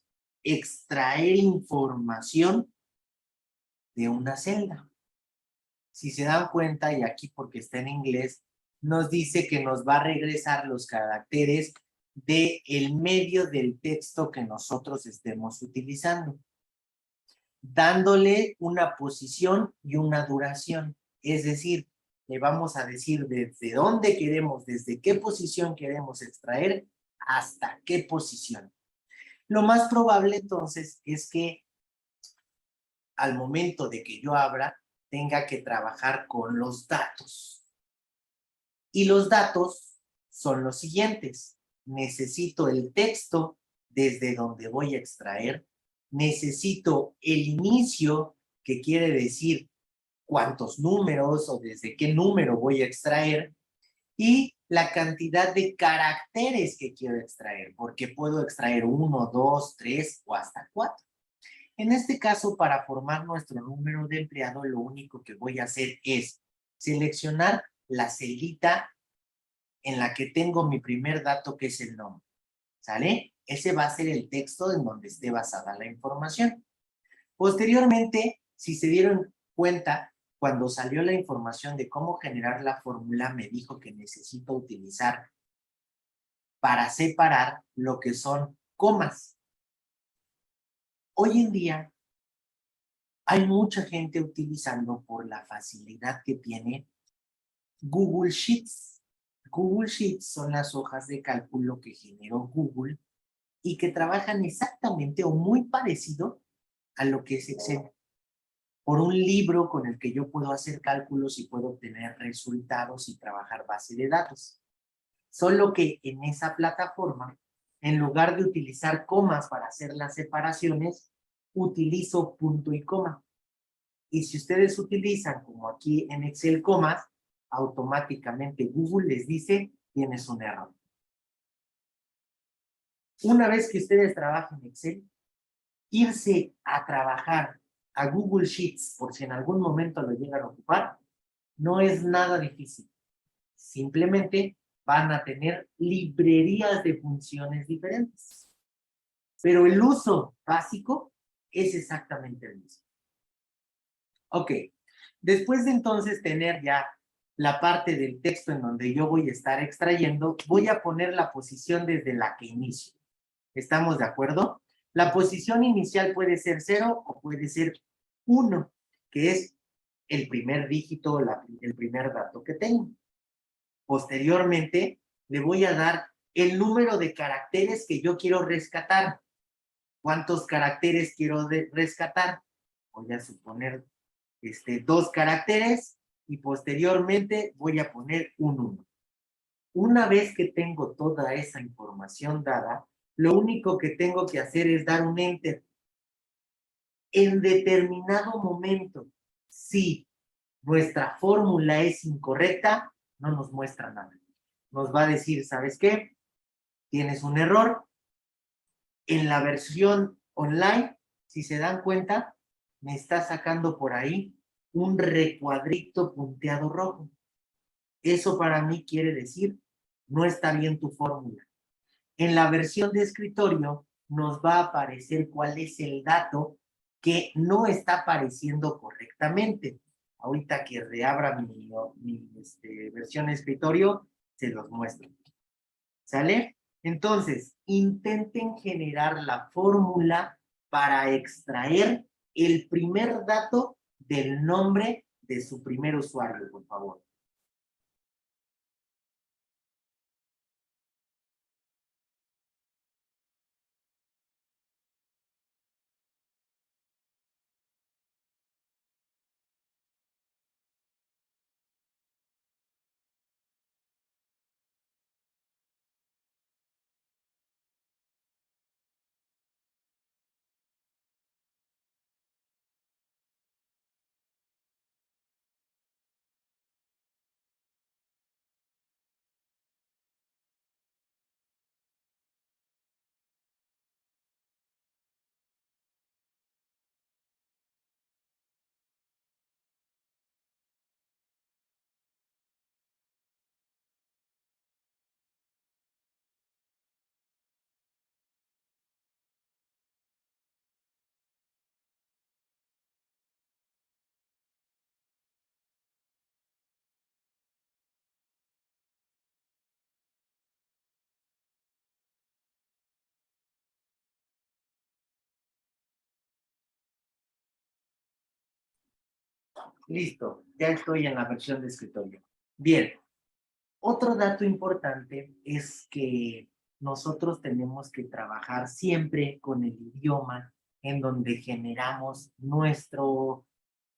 extraer información de una celda. Si se dan cuenta, y aquí porque está en inglés, nos dice que nos va a regresar los caracteres del medio del texto que nosotros estemos utilizando, dándole una posición y una duración. Es decir, le vamos a decir desde dónde queremos, desde qué posición queremos extraer, hasta qué posición. Lo más probable entonces es que al momento de que yo abra, tenga que trabajar con los datos. Y los datos son los siguientes. Necesito el texto desde donde voy a extraer. Necesito el inicio, que quiere decir cuántos números o desde qué número voy a extraer. Y la cantidad de caracteres que quiero extraer, porque puedo extraer 1, 2, 3 o hasta 4. En este caso, para formar nuestro número de empleado, lo único que voy a hacer es seleccionar la celita en la que tengo mi primer dato, que es el nombre. ¿Sale? Ese va a ser el texto en donde esté basada la información. Posteriormente, si se dieron cuenta, cuando salió la información de cómo generar la fórmula, me dijo que necesito utilizar para separar lo que son comas. Hoy en día, hay mucha gente utilizando, por la facilidad que tiene, Google Sheets. Google Sheets son las hojas de cálculo que generó Google y que trabajan exactamente o muy parecido a lo que es Excel. Por un libro con el que yo puedo hacer cálculos y puedo obtener resultados y trabajar base de datos. Solo que en esa plataforma, en lugar de utilizar comas para hacer las separaciones, utilizo punto y coma. Y si ustedes utilizan, como aquí en Excel, comas, automáticamente Google les dice, tienes un error. Una vez que ustedes trabajan en Excel, irse a trabajar a Google Sheets, por si en algún momento lo llegan a ocupar, no es nada difícil. Simplemente van a tener librerías de funciones diferentes. Pero el uso básico es exactamente el mismo. Ok, después de entonces tener ya la parte del texto en donde yo voy a estar extrayendo, voy a poner la posición desde la que inicio. ¿Estamos de acuerdo? La posición inicial puede ser 0 o puede ser 1, que es el primer dígito, el primer dato que tengo. Posteriormente, le voy a dar el número de caracteres que yo quiero rescatar. ¿Cuántos caracteres quiero rescatar? Voy a suponer 2 caracteres y posteriormente voy a poner un 1. Una vez que tengo toda esa información dada, lo único que tengo que hacer es dar un enter. En determinado momento, si nuestra fórmula es incorrecta, no nos muestra nada. Nos va a decir, ¿sabes qué? Tienes un error. En la versión online, si se dan cuenta, me está sacando por ahí un recuadrito punteado rojo. Eso para mí quiere decir no está bien tu fórmula. En la versión de escritorio nos va a aparecer cuál es el dato que no está apareciendo correctamente. Ahorita que reabra mi versión de escritorio, se los muestro. ¿Sale? Entonces, intenten generar la fórmula para extraer el primer dato del nombre de su primer usuario, por favor. Listo, ya estoy en la versión de escritorio. Bien, otro dato importante es que nosotros tenemos que trabajar siempre con el idioma en donde generamos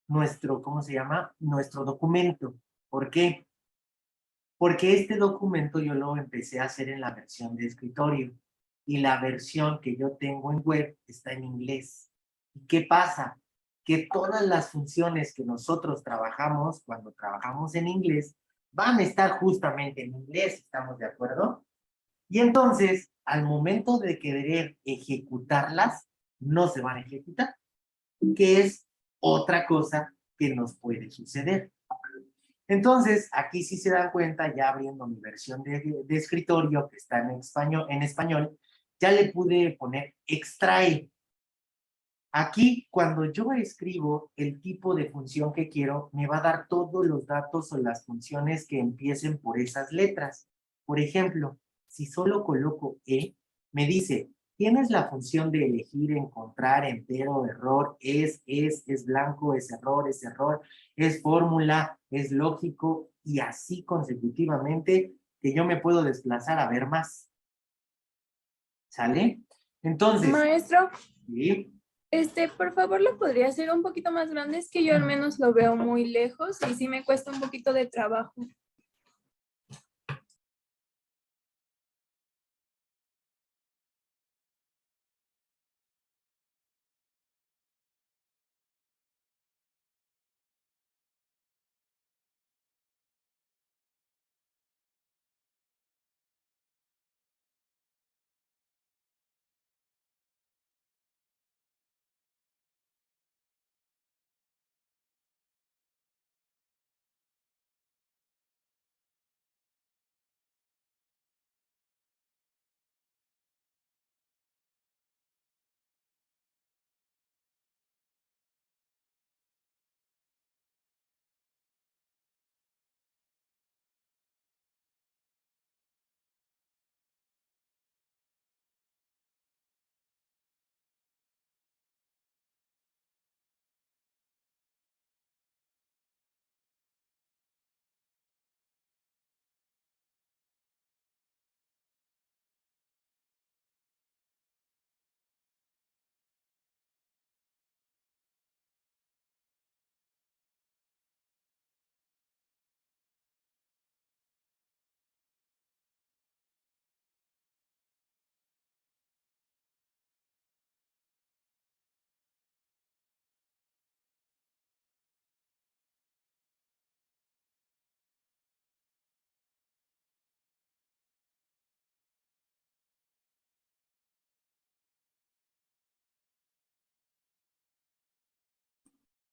¿cómo se llama? Nuestro documento. ¿Por qué? Porque este documento yo lo empecé a hacer en la versión de escritorio y la versión que yo tengo en web está en inglés. ¿Y qué pasa? Que todas las funciones que nosotros trabajamos cuando trabajamos en inglés van a estar justamente en inglés, ¿estamos de acuerdo? Y entonces, al momento de querer ejecutarlas, no se van a ejecutar, que es otra cosa que nos puede suceder. Entonces, aquí sí se dan cuenta, ya abriendo mi versión de escritorio, que está en español, ya le pude poner extrae. Aquí, cuando yo escribo el tipo de función que quiero, me va a dar todos los datos o las funciones que empiecen por esas letras. Por ejemplo, si solo coloco E, me dice, tienes la función de elegir, encontrar, entero, error, es blanco, es error, es fórmula, es lógico, y así consecutivamente, que yo me puedo desplazar a ver más. ¿Sale? Entonces, Maestro, ¿sí? por favor, ¿lo podría hacer un poquito más grande? Es que yo al menos lo veo muy lejos y sí me cuesta un poquito de trabajo.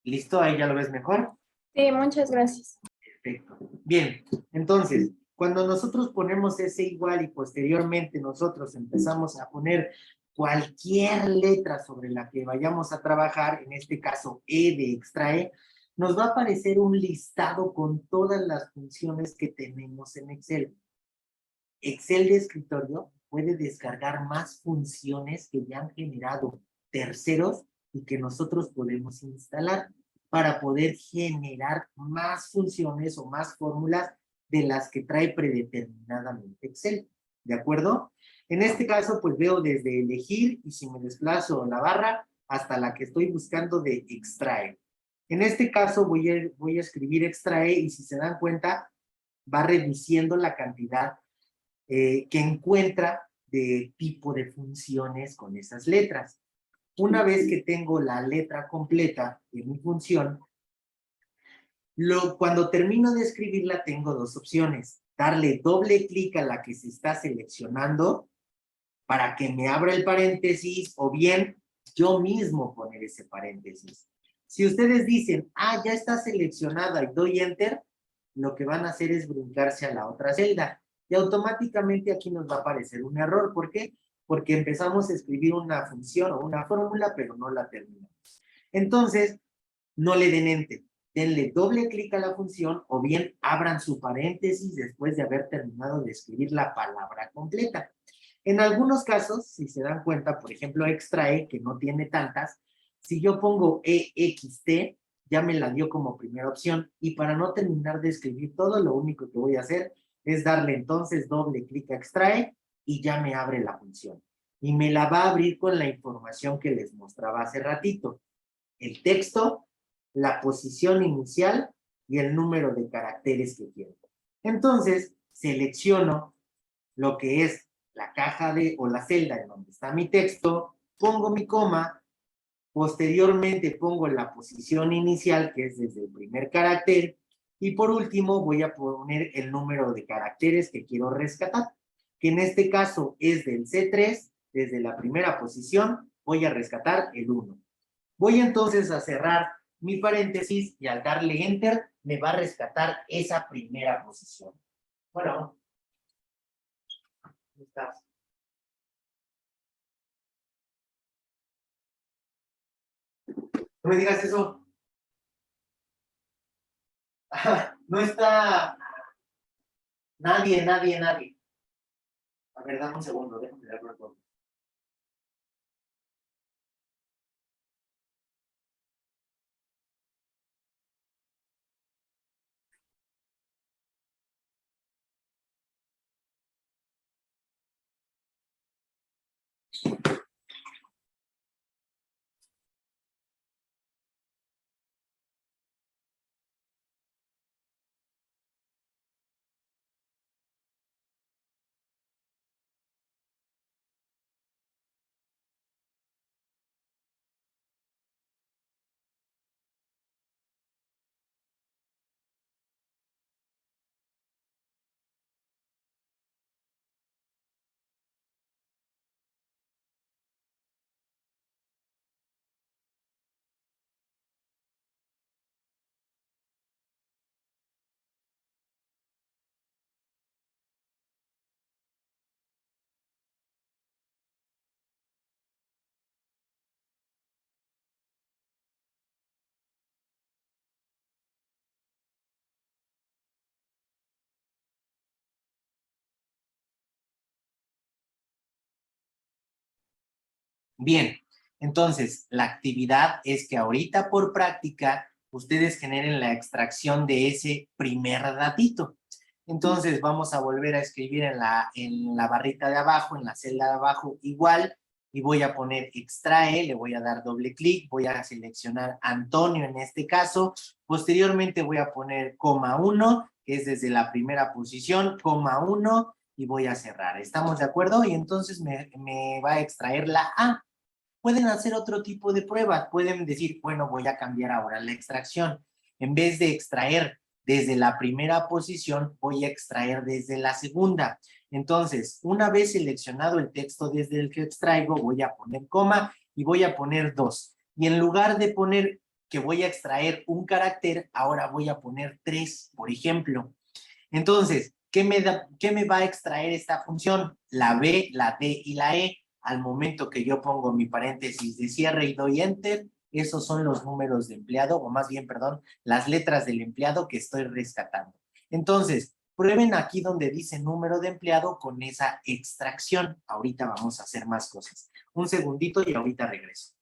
¿Listo? Ahí ya lo ves mejor. Sí, muchas gracias. Perfecto. Bien, entonces, Cuando nosotros ponemos ese igual y posteriormente nosotros empezamos a poner cualquier letra sobre la que vayamos a trabajar, en este caso E de extrae, nos va a aparecer un listado con todas las funciones que tenemos en Excel. Excel de escritorio puede descargar más funciones que ya han generado terceros y que nosotros podemos instalar para poder generar más funciones o más fórmulas de las que trae predeterminadamente Excel. ¿De acuerdo? En este caso, pues veo desde elegir y si me desplazo la barra hasta la que estoy buscando de extraer. En este caso voy a escribir extrae y si se dan cuenta, va reduciendo la cantidad que encuentra de tipo de funciones con esas letras. Una vez que tengo la letra completa de mi función, cuando termino de escribirla tengo dos opciones. Darle doble clic a la que se está seleccionando para que me abra el paréntesis o bien yo mismo poner ese paréntesis. Si ustedes dicen, ya está seleccionada y doy enter, lo que van a hacer es brincarse a la otra celda. Y automáticamente aquí nos va a aparecer un error. ¿Por qué? Porque empezamos a escribir una función o una fórmula, pero no la terminamos. Entonces, no le den enter. Denle doble clic a la función o bien abran su paréntesis después de haber terminado de escribir la palabra completa. En algunos casos, si se dan cuenta, por ejemplo, extrae, que no tiene tantas, si yo pongo EXT, ya me la dio como primera opción, y para no terminar de escribir todo, lo único que voy a hacer es darle entonces doble clic a extrae, y ya me abre la función. Y me la va a abrir con la información que les mostraba hace ratito. El texto, la posición inicial, y el número de caracteres que quiero. Entonces, selecciono lo que es la caja o la celda en donde está mi texto, pongo mi coma, posteriormente pongo la posición inicial, que es desde el primer carácter, y por último voy a poner el número de caracteres que quiero rescatar, que en este caso es del C3, desde la primera posición, voy a rescatar el 1. Voy entonces a cerrar mi paréntesis y al darle enter, me va a rescatar esa primera posición. Bueno, ¿cómo estás? No me digas eso. No está nadie. A ver, dame un segundo, déjame darlo todo. Bien, entonces la actividad es que ahorita por práctica ustedes generen la extracción de ese primer datito. Entonces vamos a volver a escribir en la barrita de abajo, en la celda de abajo igual, y voy a poner extrae, le voy a dar doble clic, voy a seleccionar Antonio en este caso, posteriormente voy a poner coma 1, que es desde la primera posición, coma 1, y voy a cerrar. ¿Estamos de acuerdo? Y entonces me va a extraer la A. Pueden hacer otro tipo de pruebas. Pueden decir, bueno, voy a cambiar ahora la extracción. En vez de extraer desde la primera posición, voy a extraer desde la segunda. Entonces, una vez seleccionado el texto desde el que extraigo, voy a poner coma y voy a poner 2. Y en lugar de poner que voy a extraer un carácter, ahora voy a poner 3, por ejemplo. Entonces, ¿Qué me va a extraer esta función? La B, la D y la E. Al momento que yo pongo mi paréntesis de cierre y doy enter, esos son los números de empleado, o más bien, perdón, las letras del empleado que estoy rescatando. Entonces, prueben aquí donde dice número de empleado con esa extracción. Ahorita vamos a hacer más cosas. Un segundito y ahorita regreso.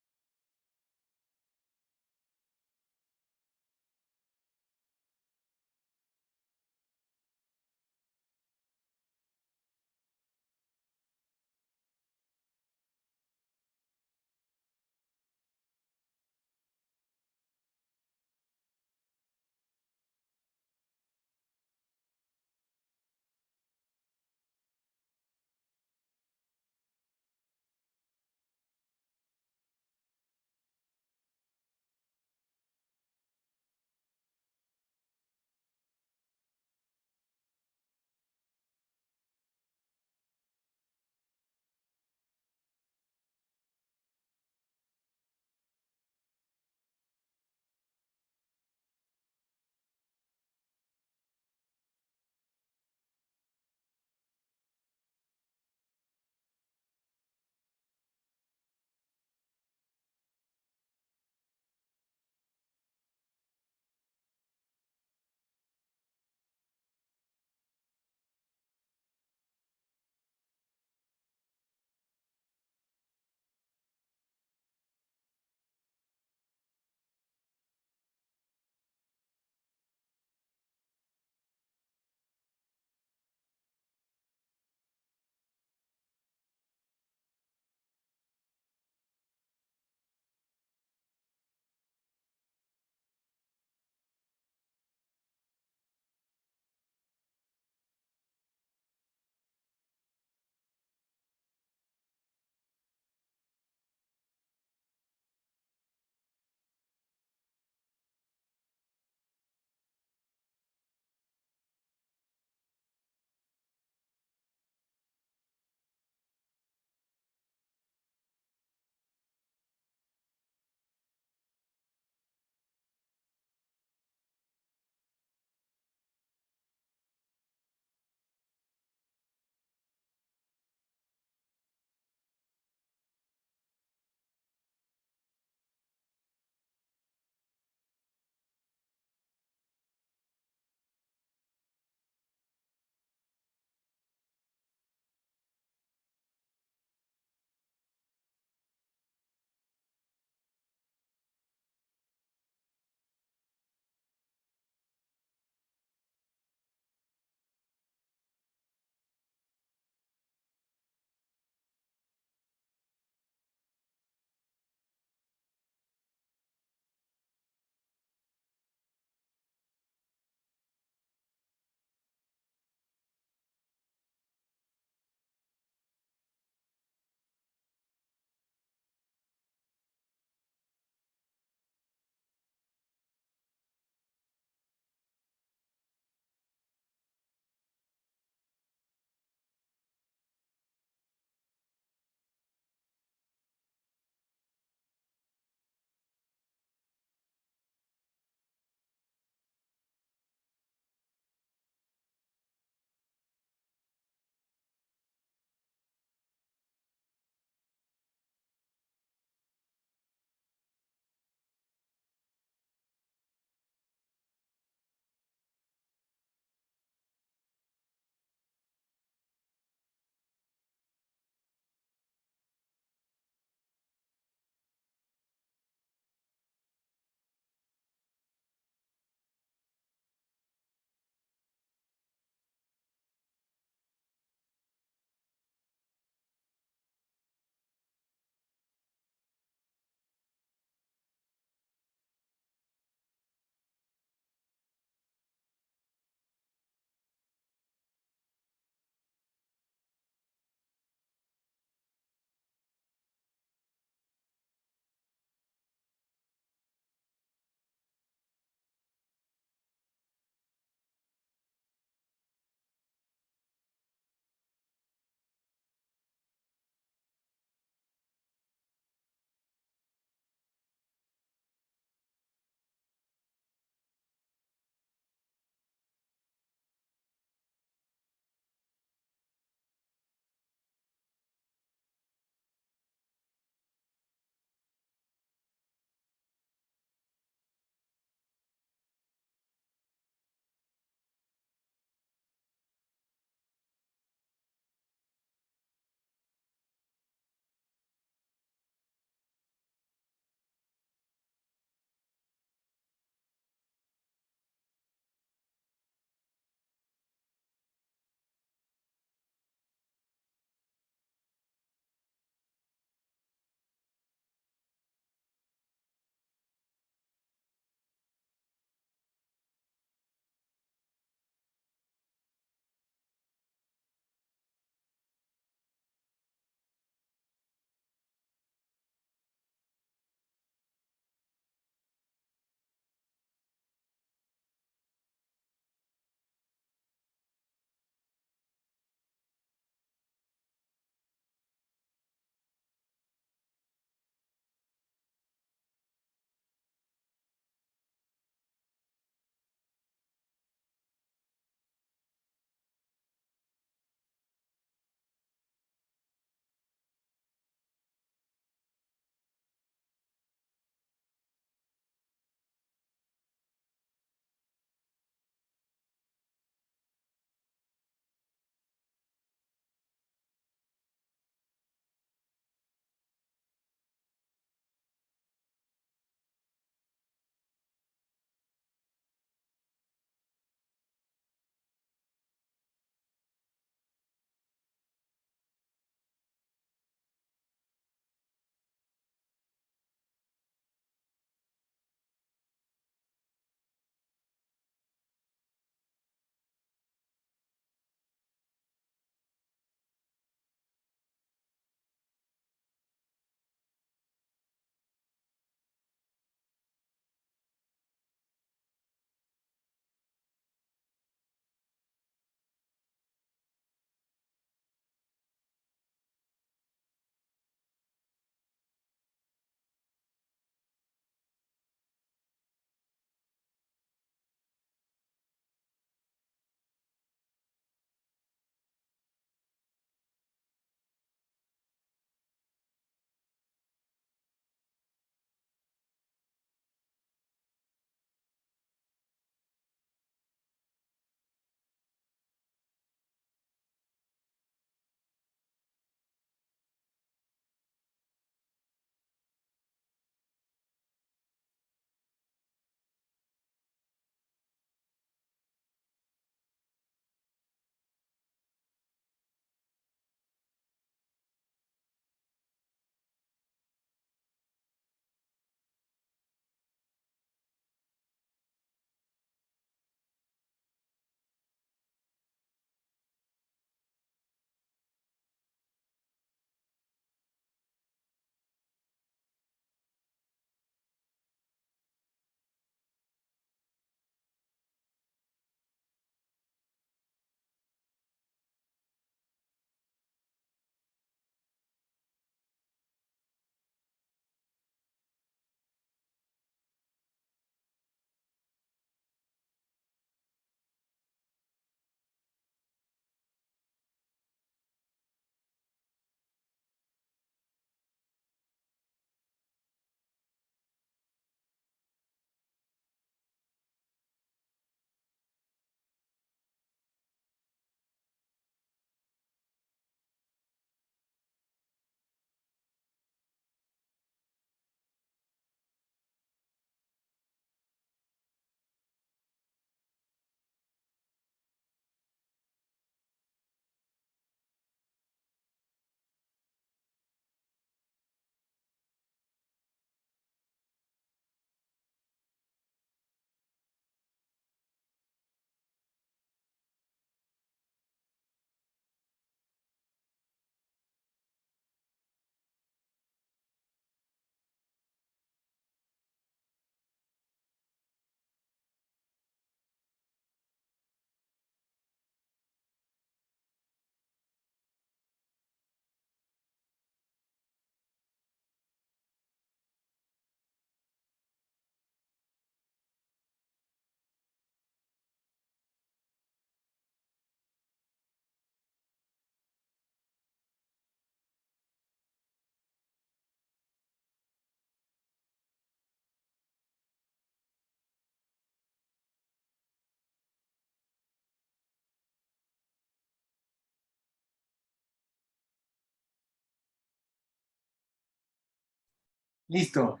Listo.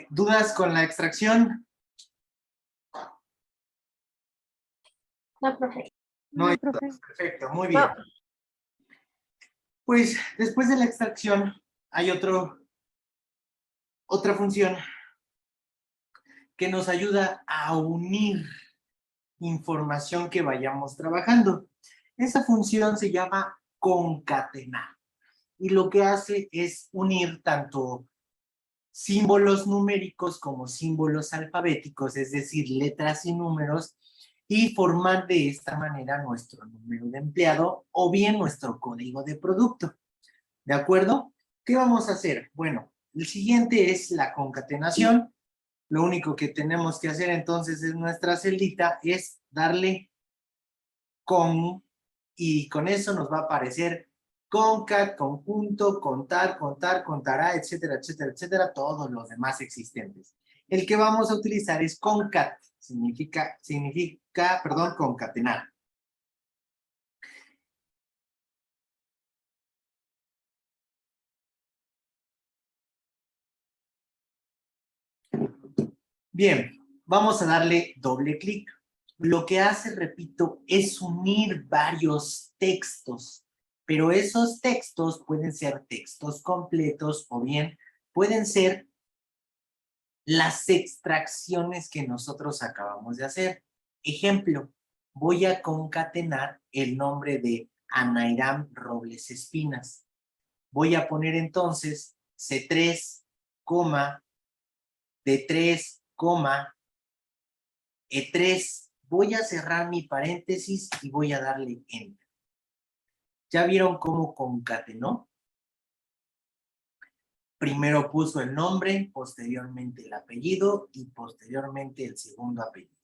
¿Dudas con la extracción? No, profe. No hay profe. dudas. Perfecto, muy bien. No. Pues después de la extracción hay otra función que nos ayuda a unir información que vayamos trabajando. Esa función se llama concatenar y lo que hace es unir tanto símbolos numéricos como símbolos alfabéticos, es decir, letras y números, y formar de esta manera nuestro número de empleado o bien nuestro código de producto. ¿De acuerdo? ¿Qué vamos a hacer? Bueno, el siguiente es la concatenación. Lo único que tenemos que hacer entonces en nuestra celdita es darle con, y con eso nos va a aparecer concat, conjunto, contar, contar, contará, etcétera, etcétera, etcétera, todos los demás existentes. El que vamos a utilizar es concat, significa, perdón, concatenar. Bien, vamos a darle doble clic. Lo que hace, repito, es unir varios textos, pero esos textos pueden ser textos completos o bien pueden ser las extracciones que nosotros acabamos de hacer. Ejemplo, voy a concatenar el nombre de Anairam Robles Espinas. Voy a poner entonces C3, D3, E3. Voy a cerrar mi paréntesis y voy a darle Enter. ¿Ya vieron cómo concatenó? Primero puso el nombre, posteriormente el apellido y posteriormente el segundo apellido.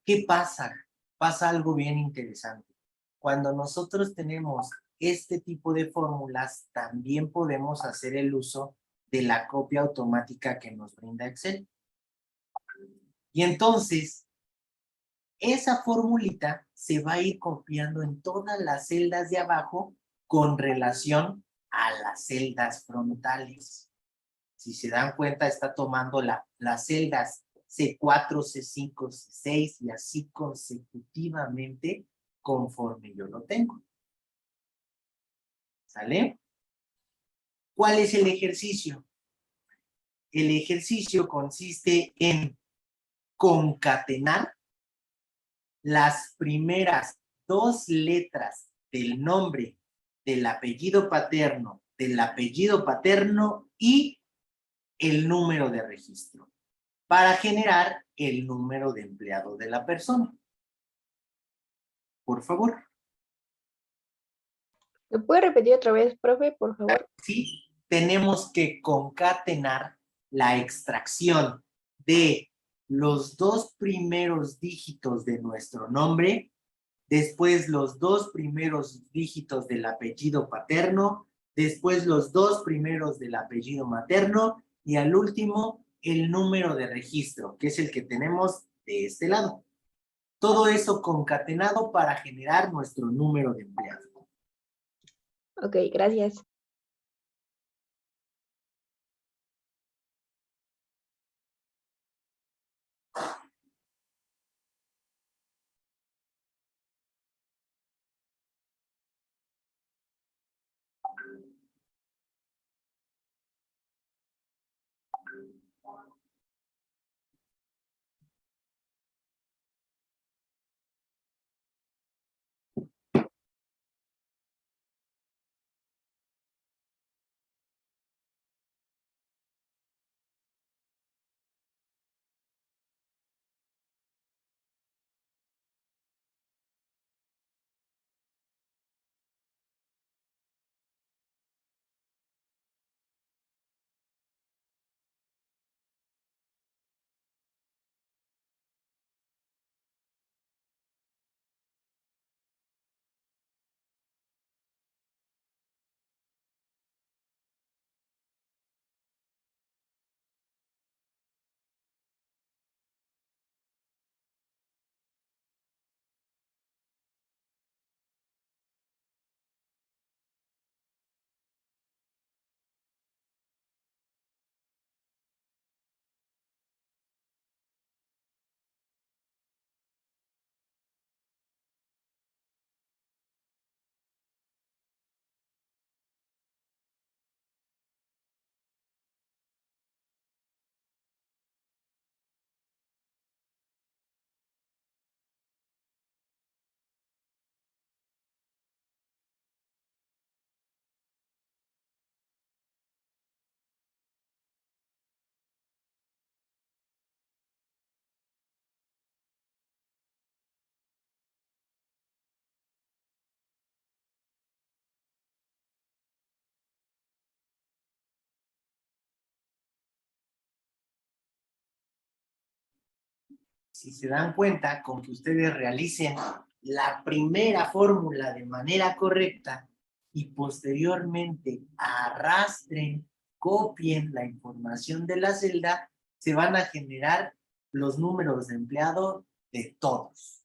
¿Qué pasa? Pasa algo bien interesante. Cuando nosotros tenemos este tipo de fórmulas, también podemos hacer el uso de la copia automática que nos brinda Excel. Y entonces, esa formulita se va a ir copiando en todas las celdas de abajo con relación a las celdas frontales. Si se dan cuenta, está tomando las celdas C4, C5, C6 y así consecutivamente conforme yo lo tengo. ¿Sale? ¿Cuál es el ejercicio? El ejercicio consiste en concatenar las primeras dos letras del nombre, del apellido paterno y el número de registro para generar el número de empleado de la persona. Por favor. ¿Me puede repetir otra vez, profe, por favor? Sí, tenemos que concatenar la extracción de los dos primeros dígitos de nuestro nombre, después los dos primeros dígitos del apellido paterno, después los dos primeros del apellido materno y al último el número de registro, que es el que tenemos de este lado. Todo eso concatenado para generar nuestro número de empleado. Ok, gracias. si se dan cuenta, con que ustedes realicen la primera fórmula de manera correcta y posteriormente arrastren, copien la información de la celda, se van a generar los números de empleado de todos.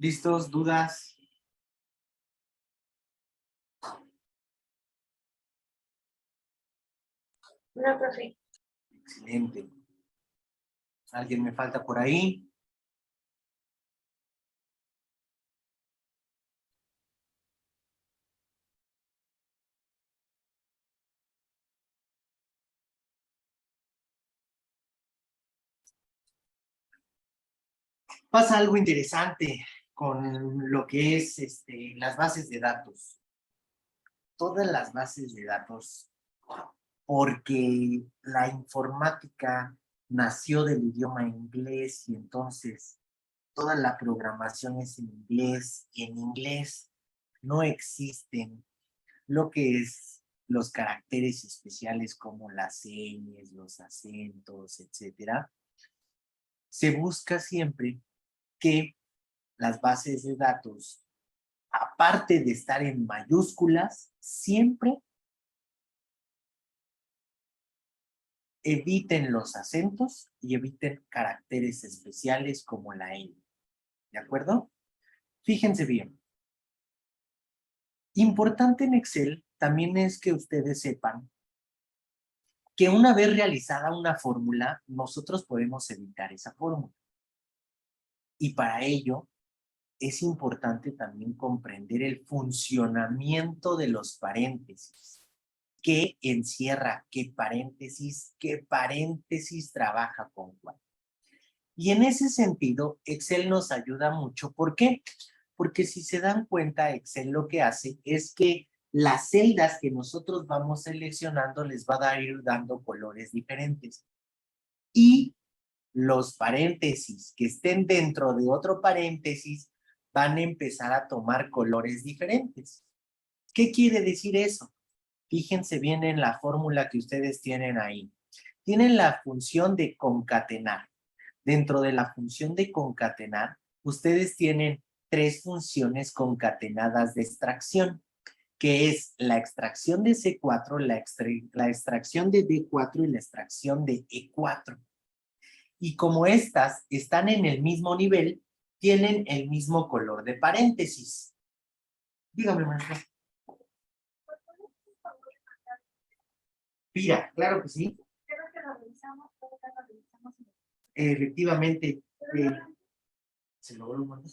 ¿Listos? ¿Dudas? No, profe. Excelente. ¿Alguien me falta por ahí? Pasa algo interesante con lo que es las bases de datos. Todas las bases de datos, porque la informática nació del idioma inglés y entonces toda la programación es en inglés y en inglés no existen lo que es los caracteres especiales como las señas, los acentos, etcétera. Se busca siempre que las bases de datos, aparte de estar en mayúsculas, siempre eviten los acentos y eviten caracteres especiales como la ñ. ¿De acuerdo? Fíjense bien. Importante en Excel también es que ustedes sepan que una vez realizada una fórmula, nosotros podemos editar esa fórmula. Y para ello, es importante también comprender el funcionamiento de los paréntesis. ¿Qué encierra? ¿Qué paréntesis trabaja con cuál? Y en ese sentido, Excel nos ayuda mucho. ¿Por qué? Porque si se dan cuenta, Excel lo que hace es que las celdas que nosotros vamos seleccionando les va a ir dando colores diferentes. Y los paréntesis que estén dentro de otro paréntesis van a empezar a tomar colores diferentes. ¿Qué quiere decir eso? Fíjense bien en la fórmula que ustedes tienen ahí. Tienen la función de concatenar. Dentro de la función de concatenar, ustedes tienen 3 funciones concatenadas de extracción, que es la extracción de C4, la extracción de D4 y la extracción de E4. Y como estas están en el mismo nivel, tienen el mismo color de paréntesis. Dígame, maestra. Pira, claro que sí. Efectivamente. ¿Se lo vuelvo a mandar?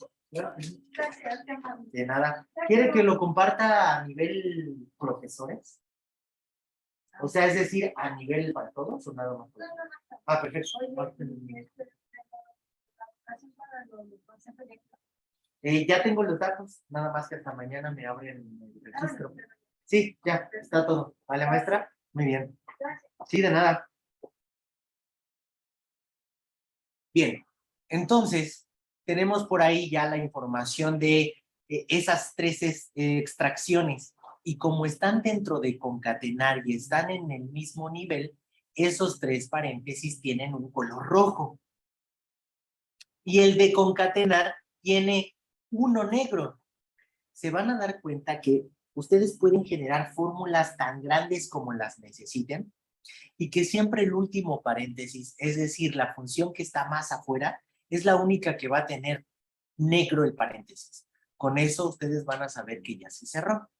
De nada. ¿Quiere que lo comparta a nivel profesores? O sea, es decir, a nivel para todos o nada más. Ah, perfecto. Ya tengo los datos, nada más que hasta mañana me abren el registro. Sí, ya, está todo. ¿Vale, maestra? Muy bien. Sí, de nada. Bien, entonces, tenemos por ahí ya la información de esas 3 extracciones. Y como están dentro de concatenar y están en el mismo nivel, esos 3 paréntesis tienen un color rojo. Y el de concatenar tiene uno negro. Se van a dar cuenta que ustedes pueden generar fórmulas tan grandes como las necesiten y que siempre el último paréntesis, es decir, la función que está más afuera, es la única que va a tener negro el paréntesis. Con eso ustedes van a saber que ya se cerró.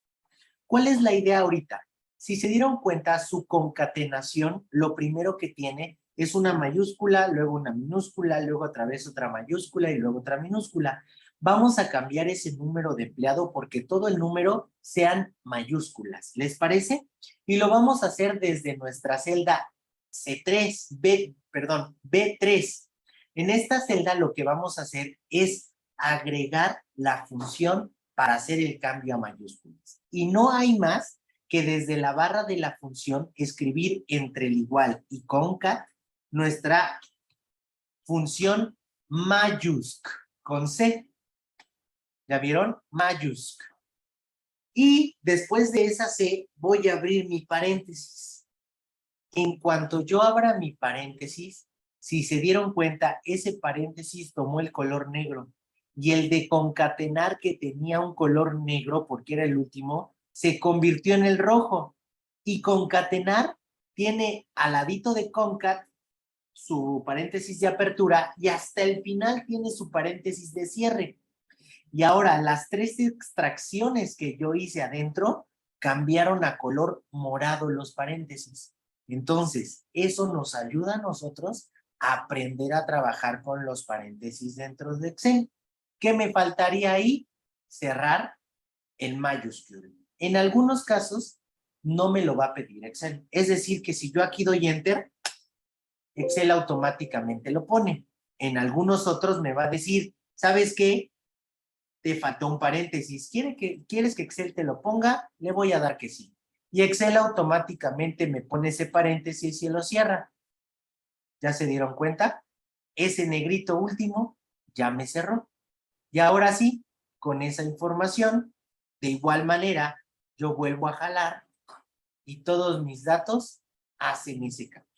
¿Cuál es la idea ahorita? Si se dieron cuenta, su concatenación, lo primero que tiene es una mayúscula, luego una minúscula, luego otra vez otra mayúscula y luego otra minúscula. Vamos a cambiar ese número de empleado porque todo el número sean mayúsculas. ¿Les parece? Y lo vamos a hacer desde nuestra celda B3. En esta celda lo que vamos a hacer es agregar la función para hacer el cambio a mayúsculas. Y no hay más que desde la barra de la función escribir entre el igual y concat nuestra función mayúsc con C. ¿Ya vieron? Mayúsc. Y después de esa C voy a abrir mi paréntesis. En cuanto yo abra mi paréntesis, si se dieron cuenta, ese paréntesis tomó el color negro. Y el de concatenar, que tenía un color negro porque era el último, se convirtió en el rojo. Y concatenar tiene al ladito de concat su paréntesis de apertura y hasta el final tiene su paréntesis de cierre. Y ahora las 3 extracciones que yo hice adentro cambiaron a color morado los paréntesis. Entonces, eso nos ayuda a nosotros a aprender a trabajar con los paréntesis dentro de Excel. ¿Qué me faltaría ahí? Cerrar el mayúsculo. En algunos casos, no me lo va a pedir Excel. Es decir, que si yo aquí doy Enter, Excel automáticamente lo pone. En algunos otros me va a decir, ¿sabes qué? Te faltó un paréntesis. ¿Quieres que Excel te lo ponga? Le voy a dar que sí. Y Excel automáticamente me pone ese paréntesis y lo cierra. ¿Ya se dieron cuenta? Ese negrito último ya me cerró. Y ahora sí, con esa información, de igual manera, yo vuelvo a jalar y todos mis datos hacen ese cambio.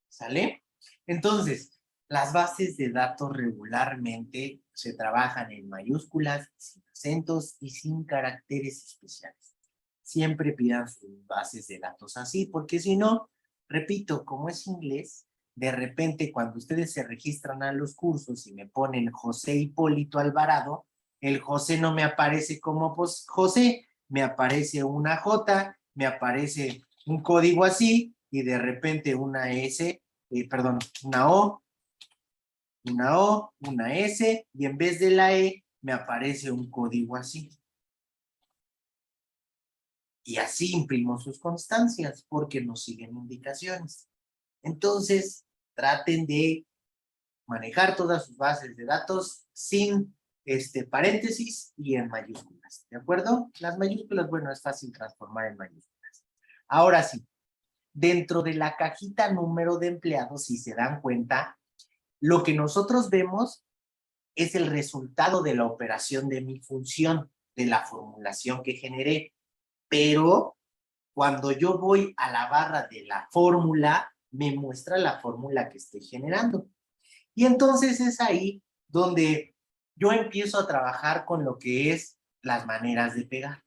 ¿Sale? Entonces, las bases de datos regularmente se trabajan en mayúsculas, sin acentos y sin caracteres especiales. Siempre pidan sus bases de datos así, porque si no, repito, como es inglés, de repente cuando ustedes se registran a los cursos y me ponen José Hipólito Alvarado, el José no me aparece como pues, José, me aparece una J, me aparece un código así y de repente una S, una O, una O, una S, y en vez de la E me aparece un código así. Y así imprimo sus constancias, porque no siguen indicaciones. Entonces, traten de manejar todas sus bases de datos sin paréntesis y en mayúsculas, ¿de acuerdo? Las mayúsculas, bueno, es fácil transformar en mayúsculas. Ahora sí, dentro de la cajita número de empleados, si se dan cuenta, lo que nosotros vemos es el resultado de la operación de mi función, de la formulación que generé. Pero cuando yo voy a la barra de la fórmula, me muestra la fórmula que estoy generando. Y entonces es ahí donde yo empiezo a trabajar con lo que es las maneras de pegar.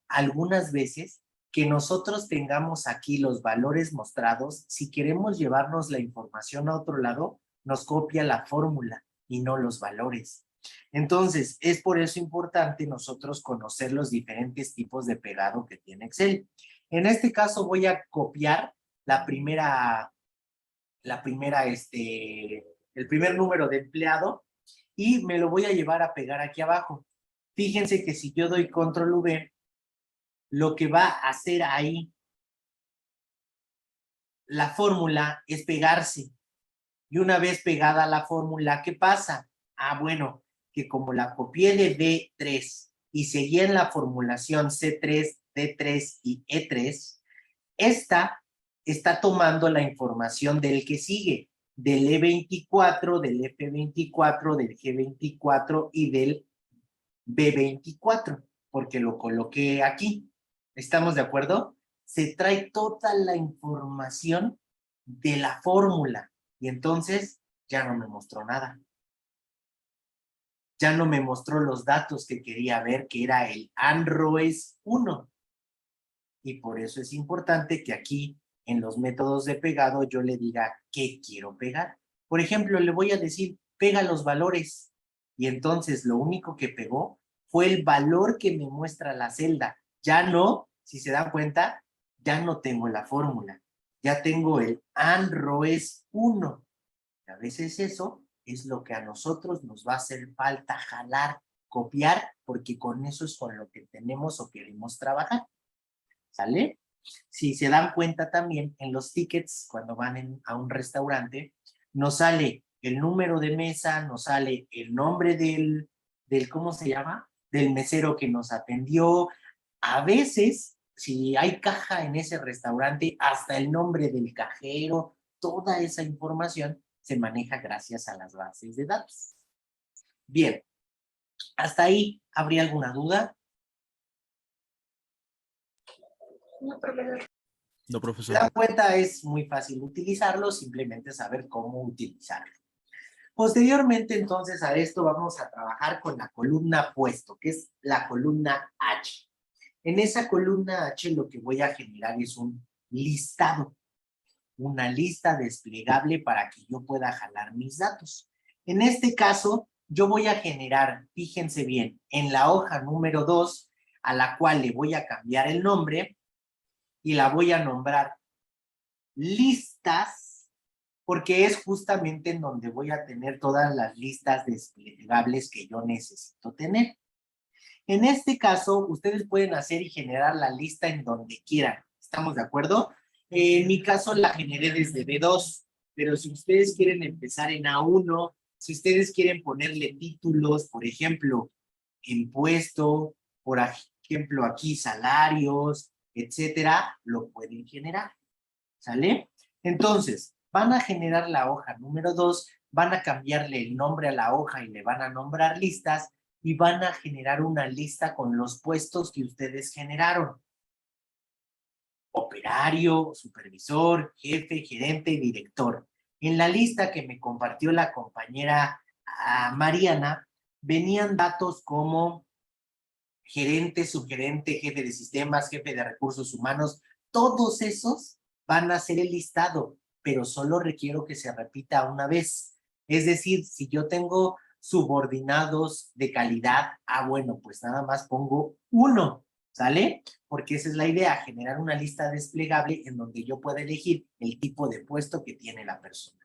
Algunas veces que nosotros tengamos aquí los valores mostrados, si queremos llevarnos la información a otro lado, nos copia la fórmula y no los valores. Entonces, es por eso importante nosotros conocer los diferentes tipos de pegado que tiene Excel. En este caso voy a copiar el primer número de empleado y me lo voy a llevar a pegar aquí abajo. Fíjense que si yo doy control V, lo que va a hacer ahí la fórmula es pegarse. Y una vez pegada la fórmula, ¿qué pasa? Ah, bueno, que como la copié de B3 y seguía en la formulación C3, D3 y E3, esta está tomando la información del que sigue, del E24, del F24, del G24 y del B24, porque lo coloqué aquí. ¿Estamos de acuerdo? Se trae toda la información de la fórmula y entonces ya no me mostró nada. Ya no me mostró los datos que quería ver, que era el ANROES 1. Y por eso es importante que aquí en los métodos de pegado yo le diga qué quiero pegar. Por ejemplo, le voy a decir, pega los valores. Y entonces lo único que pegó fue el valor que me muestra la celda. Ya no, si se dan cuenta, ya no tengo la fórmula. Ya tengo el ANROES 1. Y a veces eso es lo que a nosotros nos va a hacer falta jalar, copiar, porque con eso es con lo que tenemos o queremos trabajar. ¿Sale? Si se dan cuenta también, en los tickets, cuando van a un restaurante, nos sale el número de mesa, nos sale el nombre ¿cómo se llama? Del mesero que nos atendió. A veces, si hay caja en ese restaurante, hasta el nombre del cajero, toda esa información se maneja gracias a las bases de datos. Bien, hasta ahí, ¿habría alguna duda? No, profesor. No, Si profesor. se dan cuenta, es muy fácil utilizarlo, simplemente saber cómo utilizarlo. Posteriormente, entonces, a esto vamos a trabajar con la columna puesto, que es la columna H. En esa columna H lo que voy a generar es un listado, una lista desplegable para que yo pueda jalar mis datos. En este caso, yo voy a generar, fíjense bien, en la hoja número 2, a la cual le voy a cambiar el nombre, y la voy a nombrar listas, porque es justamente en donde voy a tener todas las listas desplegables que yo necesito tener. En este caso, ustedes pueden hacer y generar la lista en donde quieran. ¿Estamos de acuerdo? En mi caso la generé desde B2, pero si ustedes quieren empezar en A1, si ustedes quieren ponerle títulos, por ejemplo, impuesto, por ejemplo, aquí salarios, etcétera, lo pueden generar. ¿Sale? Entonces, van a generar la hoja número 2, van a cambiarle el nombre a la hoja y le van a nombrar listas y van a generar una lista con los puestos que ustedes generaron. Operario, supervisor, jefe, gerente y director. En la lista que me compartió la compañera Mariana, venían datos como gerente, subgerente, jefe de sistemas, jefe de recursos humanos. Todos esos van a ser el listado, pero solo requiero que se repita una vez. Es decir, si yo tengo subordinados de calidad, bueno, pues nada más pongo 1, ¿sale? Porque esa es la idea, generar una lista desplegable en donde yo pueda elegir el tipo de puesto que tiene la persona.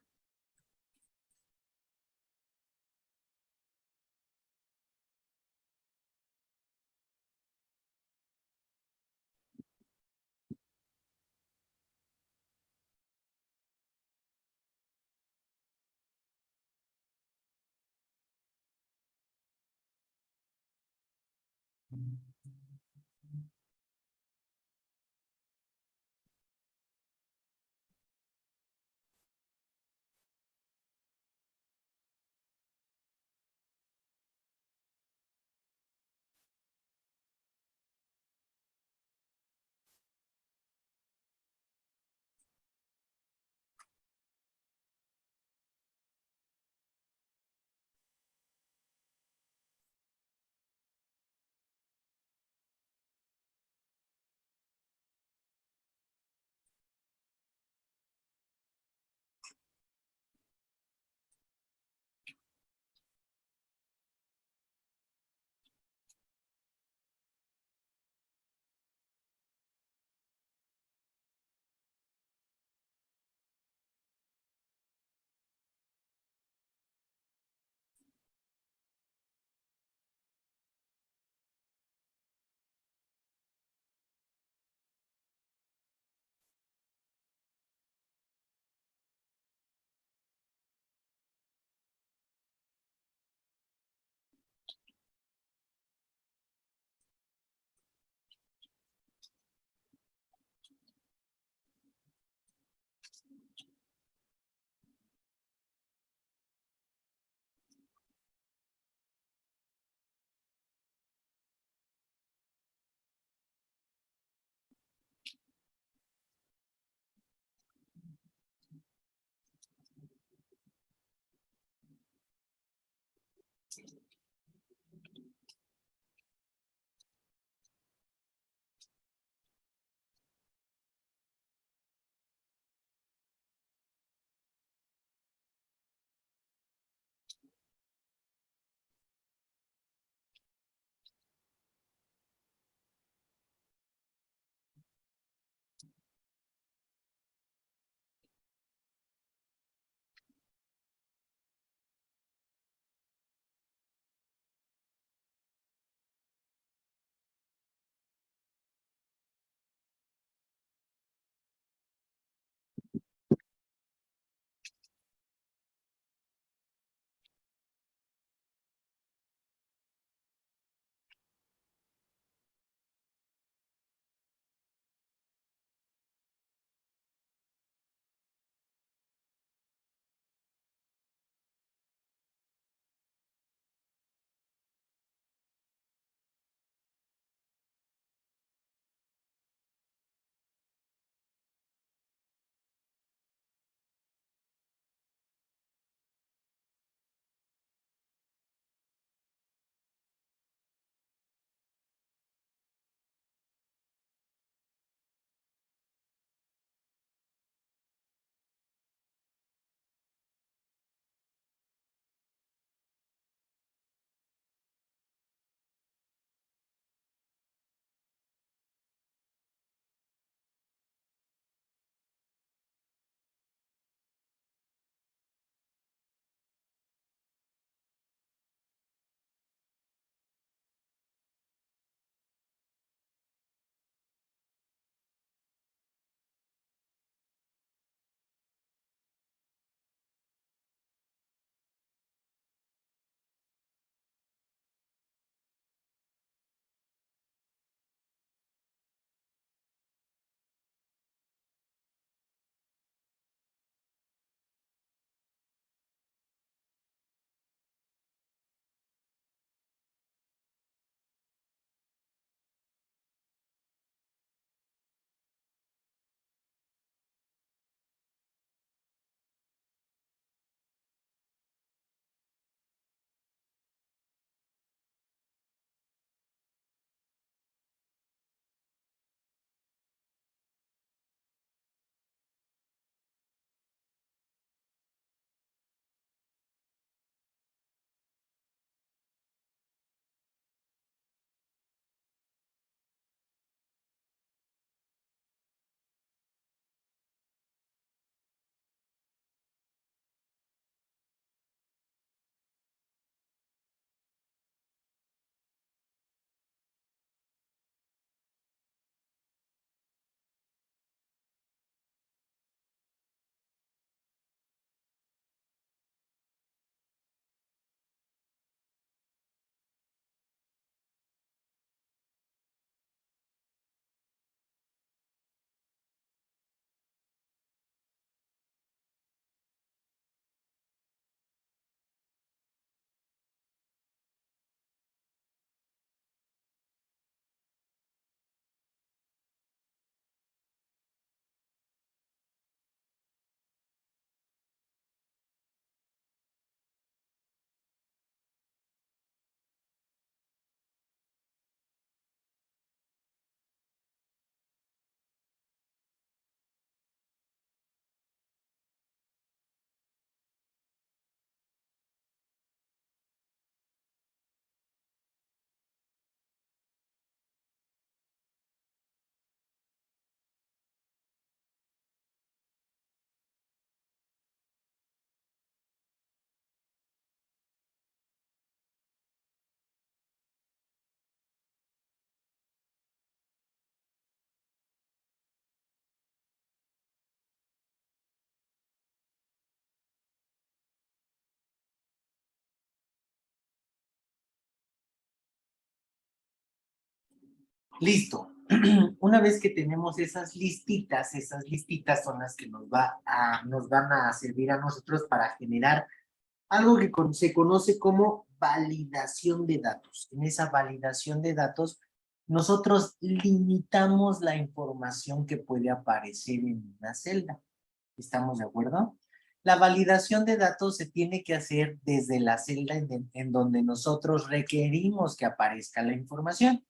Listo. Una vez que tenemos esas listitas son las que nos van a servir a nosotros para generar algo que se conoce como validación de datos. En esa validación de datos, nosotros limitamos la información que puede aparecer en una celda. ¿Estamos de acuerdo? La validación de datos se tiene que hacer desde la celda en donde nosotros requerimos que aparezca la información.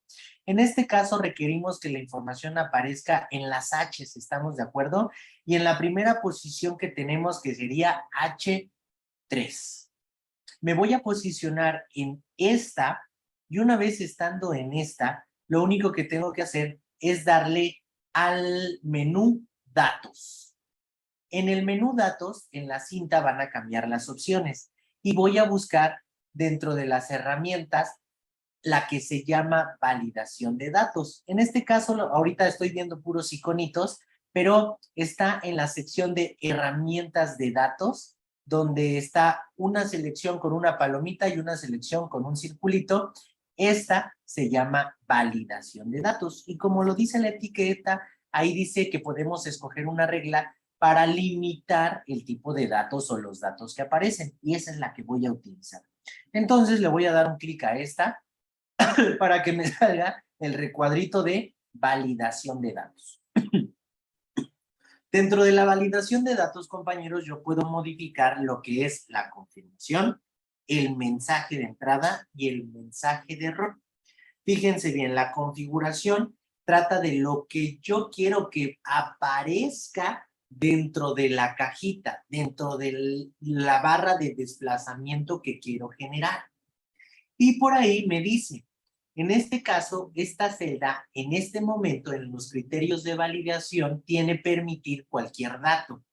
En este caso requerimos que la información aparezca en las H's, ¿estamos de acuerdo? Y en la primera posición que tenemos, que sería H3. Me voy a posicionar en esta, y una vez estando en esta, lo único que tengo que hacer es darle al menú datos. En el menú datos, en la cinta van a cambiar las opciones y voy a buscar dentro de las herramientas la que se llama validación de datos. En este caso, ahorita estoy viendo puros iconitos, pero está en la sección de herramientas de datos, donde está una selección con una palomita y una selección con un circulito. Esta se llama validación de datos. Y como lo dice la etiqueta, ahí dice que podemos escoger una regla para limitar el tipo de datos o los datos que aparecen. Y esa es la que voy a utilizar. Entonces le voy a dar un clic a esta para que me salga el recuadrito de validación de datos. Dentro de la validación de datos, compañeros, yo puedo modificar lo que es la confirmación, el mensaje de entrada y el mensaje de error. Fíjense bien, la configuración trata de lo que yo quiero que aparezca dentro de la cajita, dentro de la barra de desplazamiento que quiero generar. Y por ahí me dice, en este caso, esta celda, en este momento, en los criterios de validación, tiene permitir cualquier dato.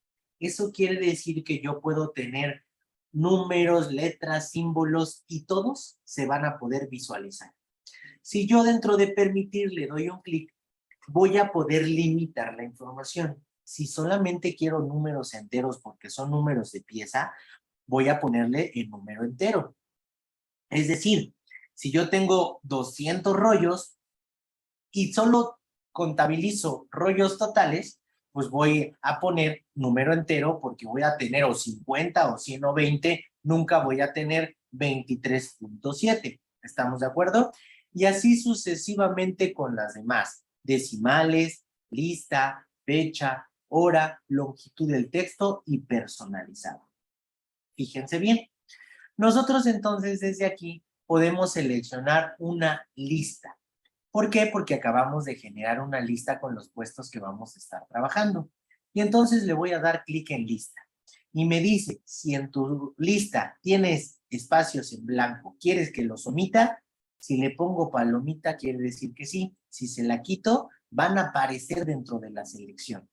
Eso quiere decir que yo puedo tener números, letras, símbolos y todos se van a poder visualizar. Si yo dentro de permitir le doy un clic, voy a poder limitar la información. Si solamente quiero números enteros porque son números de pieza, voy a ponerle el número entero. Es decir, si yo tengo 200 rollos y solo contabilizo rollos totales, pues voy a poner número entero porque voy a tener o 50 o 120, nunca voy a tener 23.7. ¿Estamos de acuerdo? Y así sucesivamente con las demás. Decimales, lista, fecha, hora, longitud del texto y personalizado. Fíjense bien. Nosotros entonces desde aquí podemos seleccionar una lista. ¿Por qué? Porque acabamos de generar una lista con los puestos que vamos a estar trabajando. Y entonces le voy a dar clic en lista. Y me dice, si en tu lista tienes espacios en blanco, ¿quieres que los omita? Si le pongo palomita, quiere decir que sí. Si se la quito, van a aparecer dentro de la selección.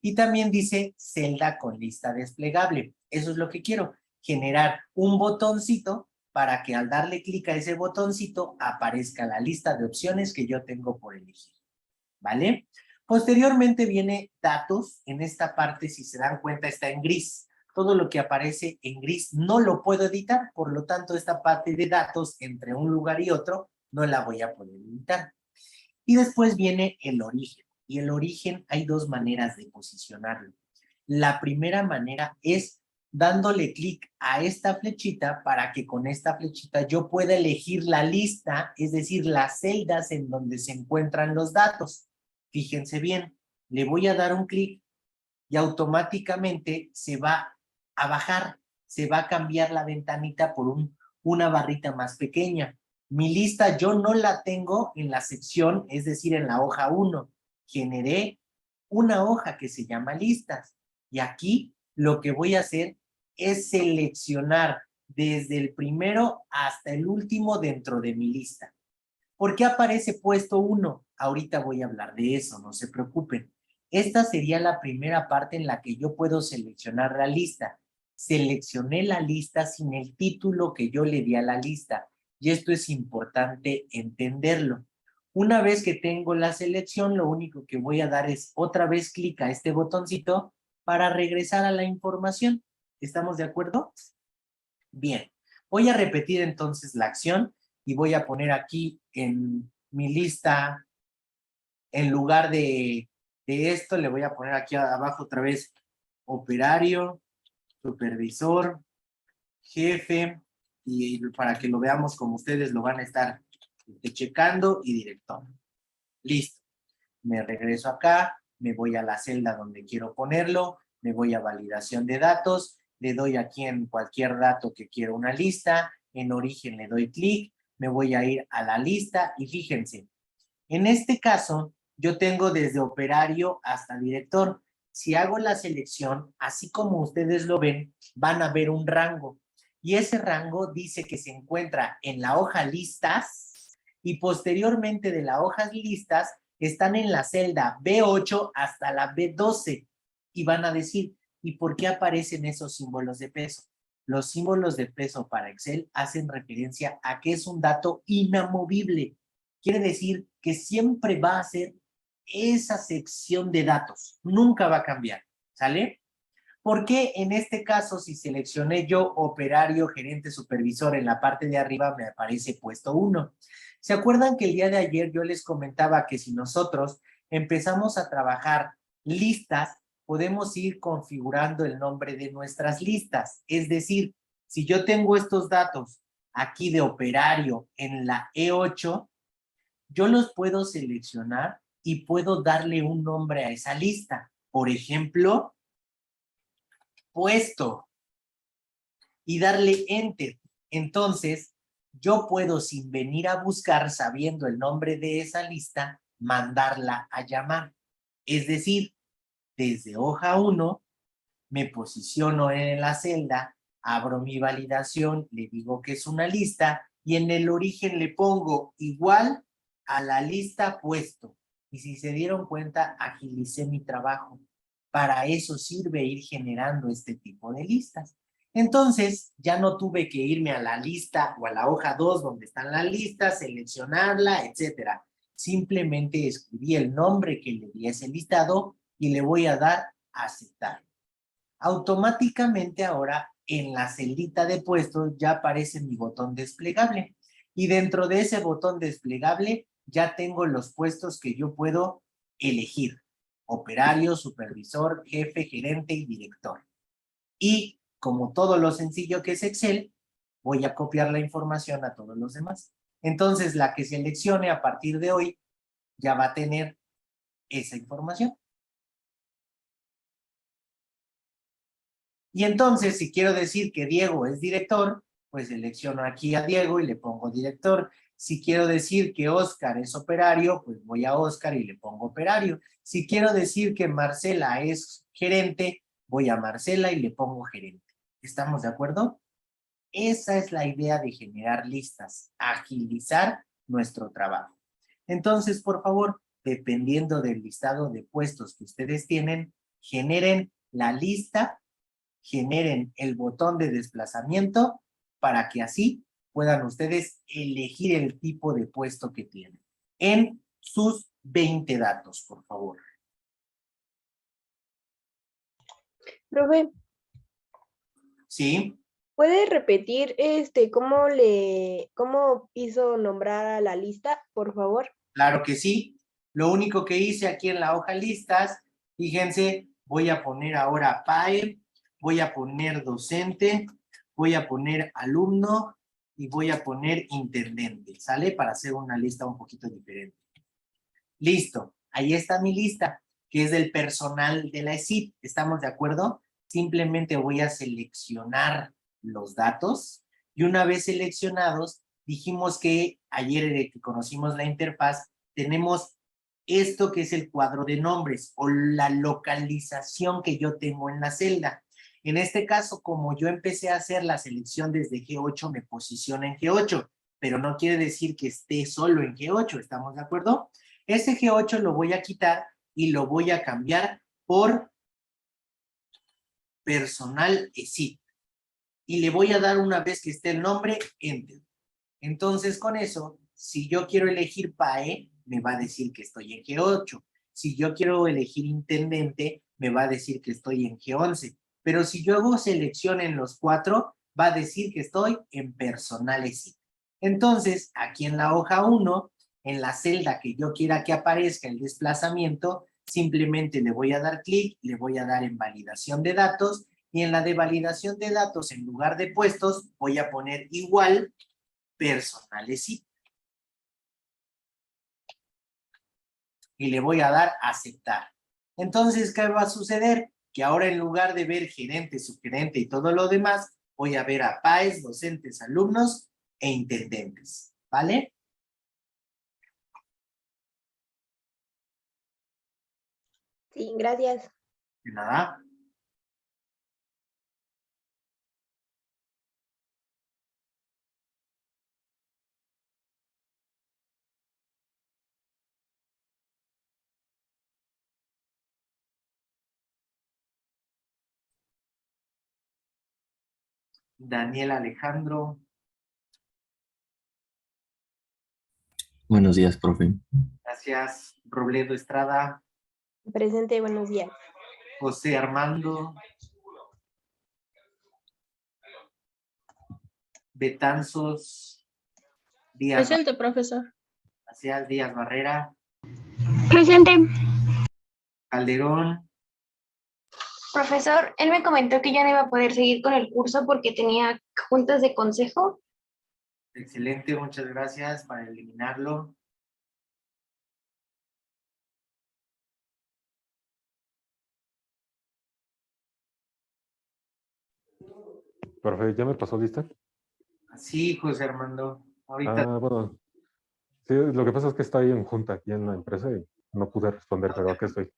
Y también dice celda con lista desplegable. Eso es lo que quiero, generar un botoncito para que al darle clic a ese botoncito aparezca la lista de opciones que yo tengo por elegir. ¿Vale? Posteriormente viene datos. En esta parte, si se dan cuenta, está en gris. Todo lo que aparece en gris no lo puedo editar, por lo tanto, esta parte de datos entre un lugar y otro no la voy a poder editar. Y después viene el origen. Y el origen hay dos maneras de posicionarlo. La primera manera es dándole clic a esta flechita para que con esta flechita yo pueda elegir la lista, es decir, las celdas en donde se encuentran los datos. Fíjense bien, le voy a dar un clic y automáticamente se va a bajar, se va a cambiar la ventanita por una barrita más pequeña. Mi lista yo no la tengo en la sección, es decir, en la hoja 1. Generé una hoja que se llama listas. Y aquí lo que voy a hacer es seleccionar desde el primero hasta el último dentro de mi lista. ¿Por qué aparece puesto 1? Ahorita voy a hablar de eso, no se preocupen. Esta sería la primera parte en la que yo puedo seleccionar la lista. Seleccioné la lista sin el título que yo le di a la lista. Y esto es importante entenderlo. Una vez que tengo la selección, lo único que voy a dar es otra vez clic a este botoncito para regresar a la información. ¿Estamos de acuerdo? Bien. Voy a repetir entonces la acción y voy a poner aquí en mi lista En lugar de esto, le voy a poner aquí abajo otra vez operario, supervisor, jefe, y para que lo veamos como ustedes lo van a estar checando, y director. Listo. Me regreso acá, me voy a la celda donde quiero ponerlo, me voy a validación de datos, le doy aquí en cualquier dato que quiero una lista, en origen le doy clic, me voy a ir a la lista y fíjense, en este caso yo tengo desde operario hasta director. Si hago la selección, así como ustedes lo ven, van a ver un rango. Y ese rango dice que se encuentra en la hoja listas y posteriormente de la hoja listas están en la celda B8 hasta la B12 y van a decir, ¿y por qué aparecen esos símbolos de peso? Los símbolos de peso para Excel hacen referencia a que es un dato inamovible. Quiere decir que siempre va a ser esa sección de datos, nunca va a cambiar, ¿sale? Porque en este caso, si seleccioné yo operario, gerente, supervisor, en la parte de arriba me aparece puesto 1. ¿Se acuerdan que el día de ayer yo les comentaba que si nosotros empezamos a trabajar listas, podemos ir configurando el nombre de nuestras listas? Es decir, si yo tengo estos datos aquí de operario en la E8, yo los puedo seleccionar y puedo darle un nombre a esa lista. Por ejemplo, puesto, y darle enter. Entonces, yo puedo, sin venir a buscar, sabiendo el nombre de esa lista, mandarla a llamar. Es decir, desde hoja 1, me posiciono en la celda, abro mi validación, le digo que es una lista, y en el origen le pongo igual a la lista puesto. Y si se dieron cuenta, agilicé mi trabajo. Para eso sirve ir generando este tipo de listas. Entonces, ya no tuve que irme a la lista o a la hoja 2 donde están las listas, seleccionarla, etcétera. Simplemente escribí el nombre que le di a ese listado y le voy a dar a aceptar. Automáticamente ahora en la celdita de puestos ya aparece mi botón desplegable. Y dentro de ese botón desplegable ya tengo los puestos que yo puedo elegir. Operario, supervisor, jefe, gerente y director. Y como todo lo sencillo que es Excel, voy a copiar la información a todos los demás. Entonces la que seleccione a partir de hoy ya va a tener esa información. Y entonces, si quiero decir que Diego es director, pues selecciono aquí a Diego y le pongo director. Si quiero decir que Óscar es operario, pues voy a Óscar y le pongo operario. Si quiero decir que Marcela es gerente, voy a Marcela y le pongo gerente. ¿Estamos de acuerdo? Esa es la idea de generar listas, agilizar nuestro trabajo. Entonces, por favor, dependiendo del listado de puestos que ustedes tienen, generen la lista, generen el botón de desplazamiento para que así puedan ustedes elegir el tipo de puesto que tienen en sus 20 datos, por favor. Profe, ¿Sí? ¿puede repetir cómo hizo nombrar a la lista, por favor? Claro que sí. Lo único que hice aquí en la hoja listas, fíjense, voy a poner ahora PAE, voy a poner docente, voy a poner alumno y voy a poner intendente, ¿sale? Para hacer una lista un poquito diferente. Listo, ahí está mi lista, que es del personal de la ESIP. ¿Estamos de acuerdo? Simplemente voy a seleccionar los datos y una vez seleccionados, dijimos que ayer que conocimos la interfaz, tenemos esto que es el cuadro de nombres o la localización que yo tengo en la celda. En este caso, como yo empecé a hacer la selección desde G8, me posiciona en G8, pero no quiere decir que esté solo en G8, ¿estamos de acuerdo? Ese G8 lo voy a quitar y lo voy a cambiar por personal ESIP. Y le voy a dar una vez que esté el nombre, Enter. Entonces, con eso, si yo quiero elegir PAE, me va a decir que estoy en G8. Si yo quiero elegir intendente, me va a decir que estoy en G11. Pero si yo hago selección en los 4, va a decir que estoy en personal ESIP. Entonces, aquí en la hoja 1, en la celda que yo quiera que aparezca el desplazamiento, simplemente le voy a dar clic, le voy a dar en validación de datos, y en la de validación de datos, en lugar de puestos, voy a poner igual personales y le voy a dar aceptar. Entonces, ¿qué va a suceder? Que ahora en lugar de ver gerente, subgerente y todo lo demás, voy a ver a PAES, docentes, alumnos e intendentes, ¿vale? Sí, gracias. De nada. Daniel Alejandro. Buenos días, profe. Gracias. Robledo Estrada. Presente, buenos días. José Armando. Betanzos. Díaz. Presente, profesor. Gracias. Díaz Barrera. Presente. Calderón. Profesor, él me comentó que ya no iba a poder seguir con el curso porque tenía juntas de consejo. Excelente, muchas gracias para eliminarlo. Profe, ¿ya me pasó lista? Sí, José Armando. Ahorita Bueno, sí, lo que pasa es que está ahí en junta, aquí en la empresa, y no pude responder, pero aquí estoy.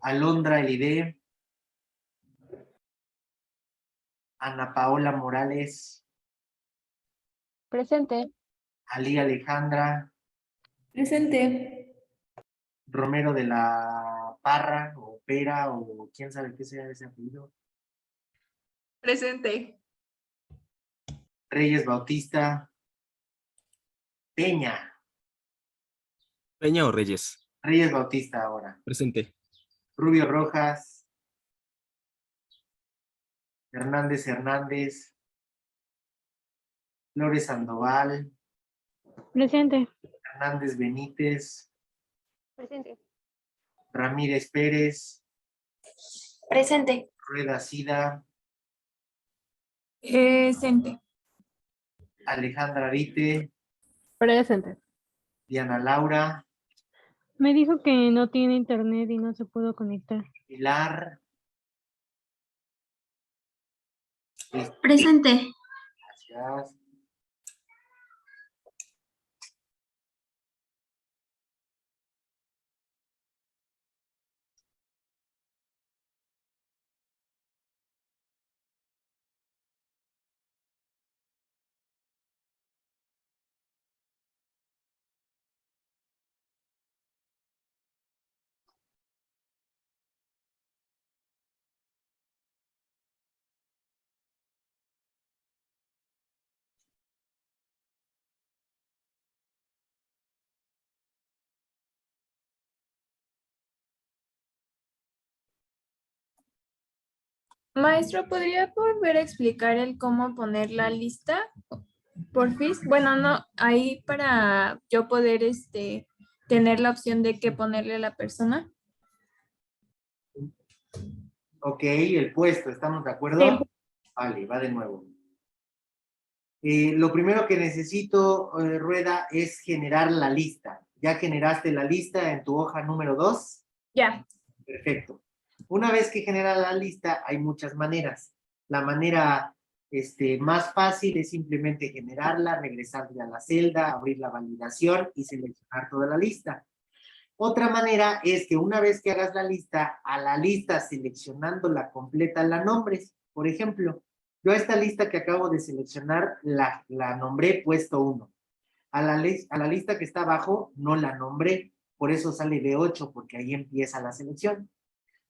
Alondra Elide. Ana Paola Morales. Presente. Ali Alejandra. Presente. Romero de la Parra o Pera o quién sabe qué sea ese apellido. Presente. Reyes Bautista. Peña. Peña o Reyes. Reyes Bautista ahora. Presente. Rubio Rojas. Hernández Hernández. Flores Sandoval. Presente. Hernández Benítez. Presente. Ramírez Pérez. Presente. Rueda Sida. Presente. Alejandra Arite. Presente. Diana Laura. Me dijo que no tiene internet y no se pudo conectar. Pilar. Presente. Gracias. Maestro, ¿podría volver a explicar el cómo poner la lista? Porfis. Bueno, no, ahí para yo poder tener la opción de qué ponerle a la persona. Ok, el puesto, ¿estamos de acuerdo? Vale, va de nuevo. Lo primero que necesito, Rueda, es generar la lista. ¿Ya generaste la lista en tu hoja número 2? Ya. Perfecto. Una vez que genera la lista, hay muchas maneras. La manera más fácil es simplemente generarla, regresarle a la celda, abrir la validación y seleccionar toda la lista. Otra manera es que una vez que hagas la lista, a la lista seleccionándola completa la nombres. Por ejemplo, yo a esta lista que acabo de seleccionar la nombré puesto 1. A la lista que está abajo no la nombré, por eso sale B8, porque ahí empieza la selección.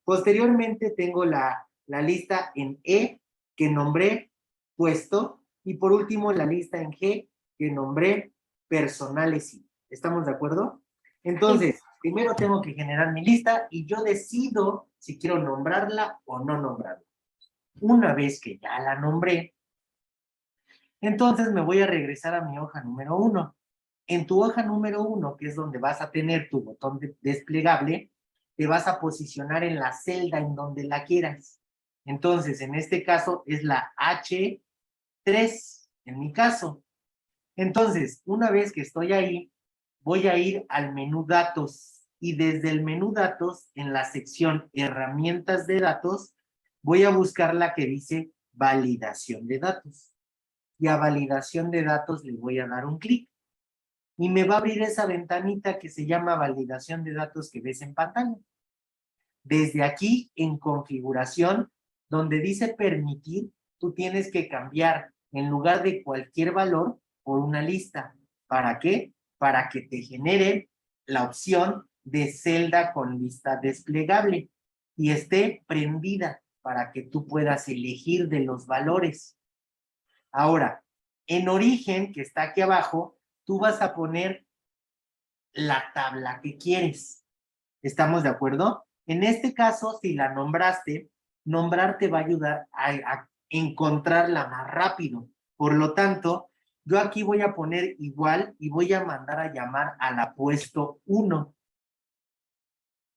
Posteriormente tengo la lista en E, que nombré puesto, y por último la lista en G, que nombré personales. ¿Estamos de acuerdo? Entonces, primero tengo que generar mi lista y yo decido si quiero nombrarla o no nombrarla. Una vez que ya la nombré, entonces me voy a regresar a mi hoja número 1. En tu hoja número 1, que es donde vas a tener tu botón desplegable, te vas a posicionar en la celda en donde la quieras. Entonces, en este caso es la H3, en mi caso. Entonces, una vez que estoy ahí, voy a ir al menú datos y desde el menú datos, en la sección herramientas de datos, voy a buscar la que dice validación de datos. Y a validación de datos le voy a dar un clic. Y me va a abrir esa ventanita que se llama validación de datos que ves en pantalla. Desde aquí, en configuración, donde dice permitir, tú tienes que cambiar en lugar de cualquier valor por una lista. ¿Para qué? Para que te genere la opción de celda con lista desplegable y esté prendida para que tú puedas elegir de los valores. Ahora, en origen, que está aquí abajo, tú vas a poner la tabla que quieres. ¿Estamos de acuerdo? En este caso, si la nombraste, nombrar te va a ayudar a encontrarla más rápido. Por lo tanto, yo aquí voy a poner igual y voy a mandar a llamar a la puesto 1,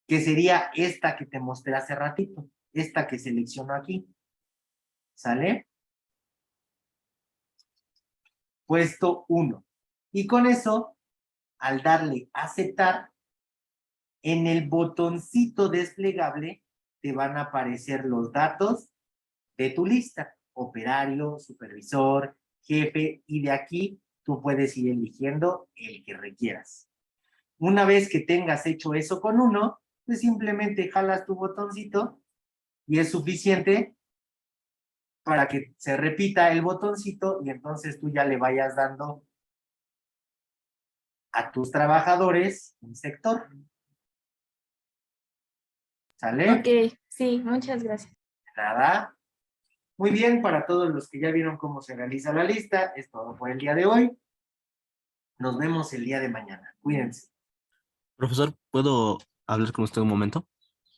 que sería esta que te mostré hace ratito, esta que selecciono aquí. ¿Sale? Puesto 1. Y con eso, al darle aceptar, en el botoncito desplegable te van a aparecer los datos de tu lista, operario, supervisor, jefe, y de aquí tú puedes ir eligiendo el que requieras. Una vez que tengas hecho eso con uno, pues simplemente jalas tu botoncito y es suficiente para que se repita el botoncito y entonces tú ya le vayas dando a tus trabajadores un sector. ¿Sale? Ok, sí, muchas gracias. Nada. Muy bien, para todos los que ya vieron cómo se realiza la lista, es todo por el día de hoy. Nos vemos el día de mañana. Cuídense. Profesor, ¿puedo hablar con usted un momento?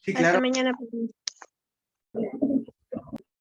Sí, Hasta claro. mañana. Profe.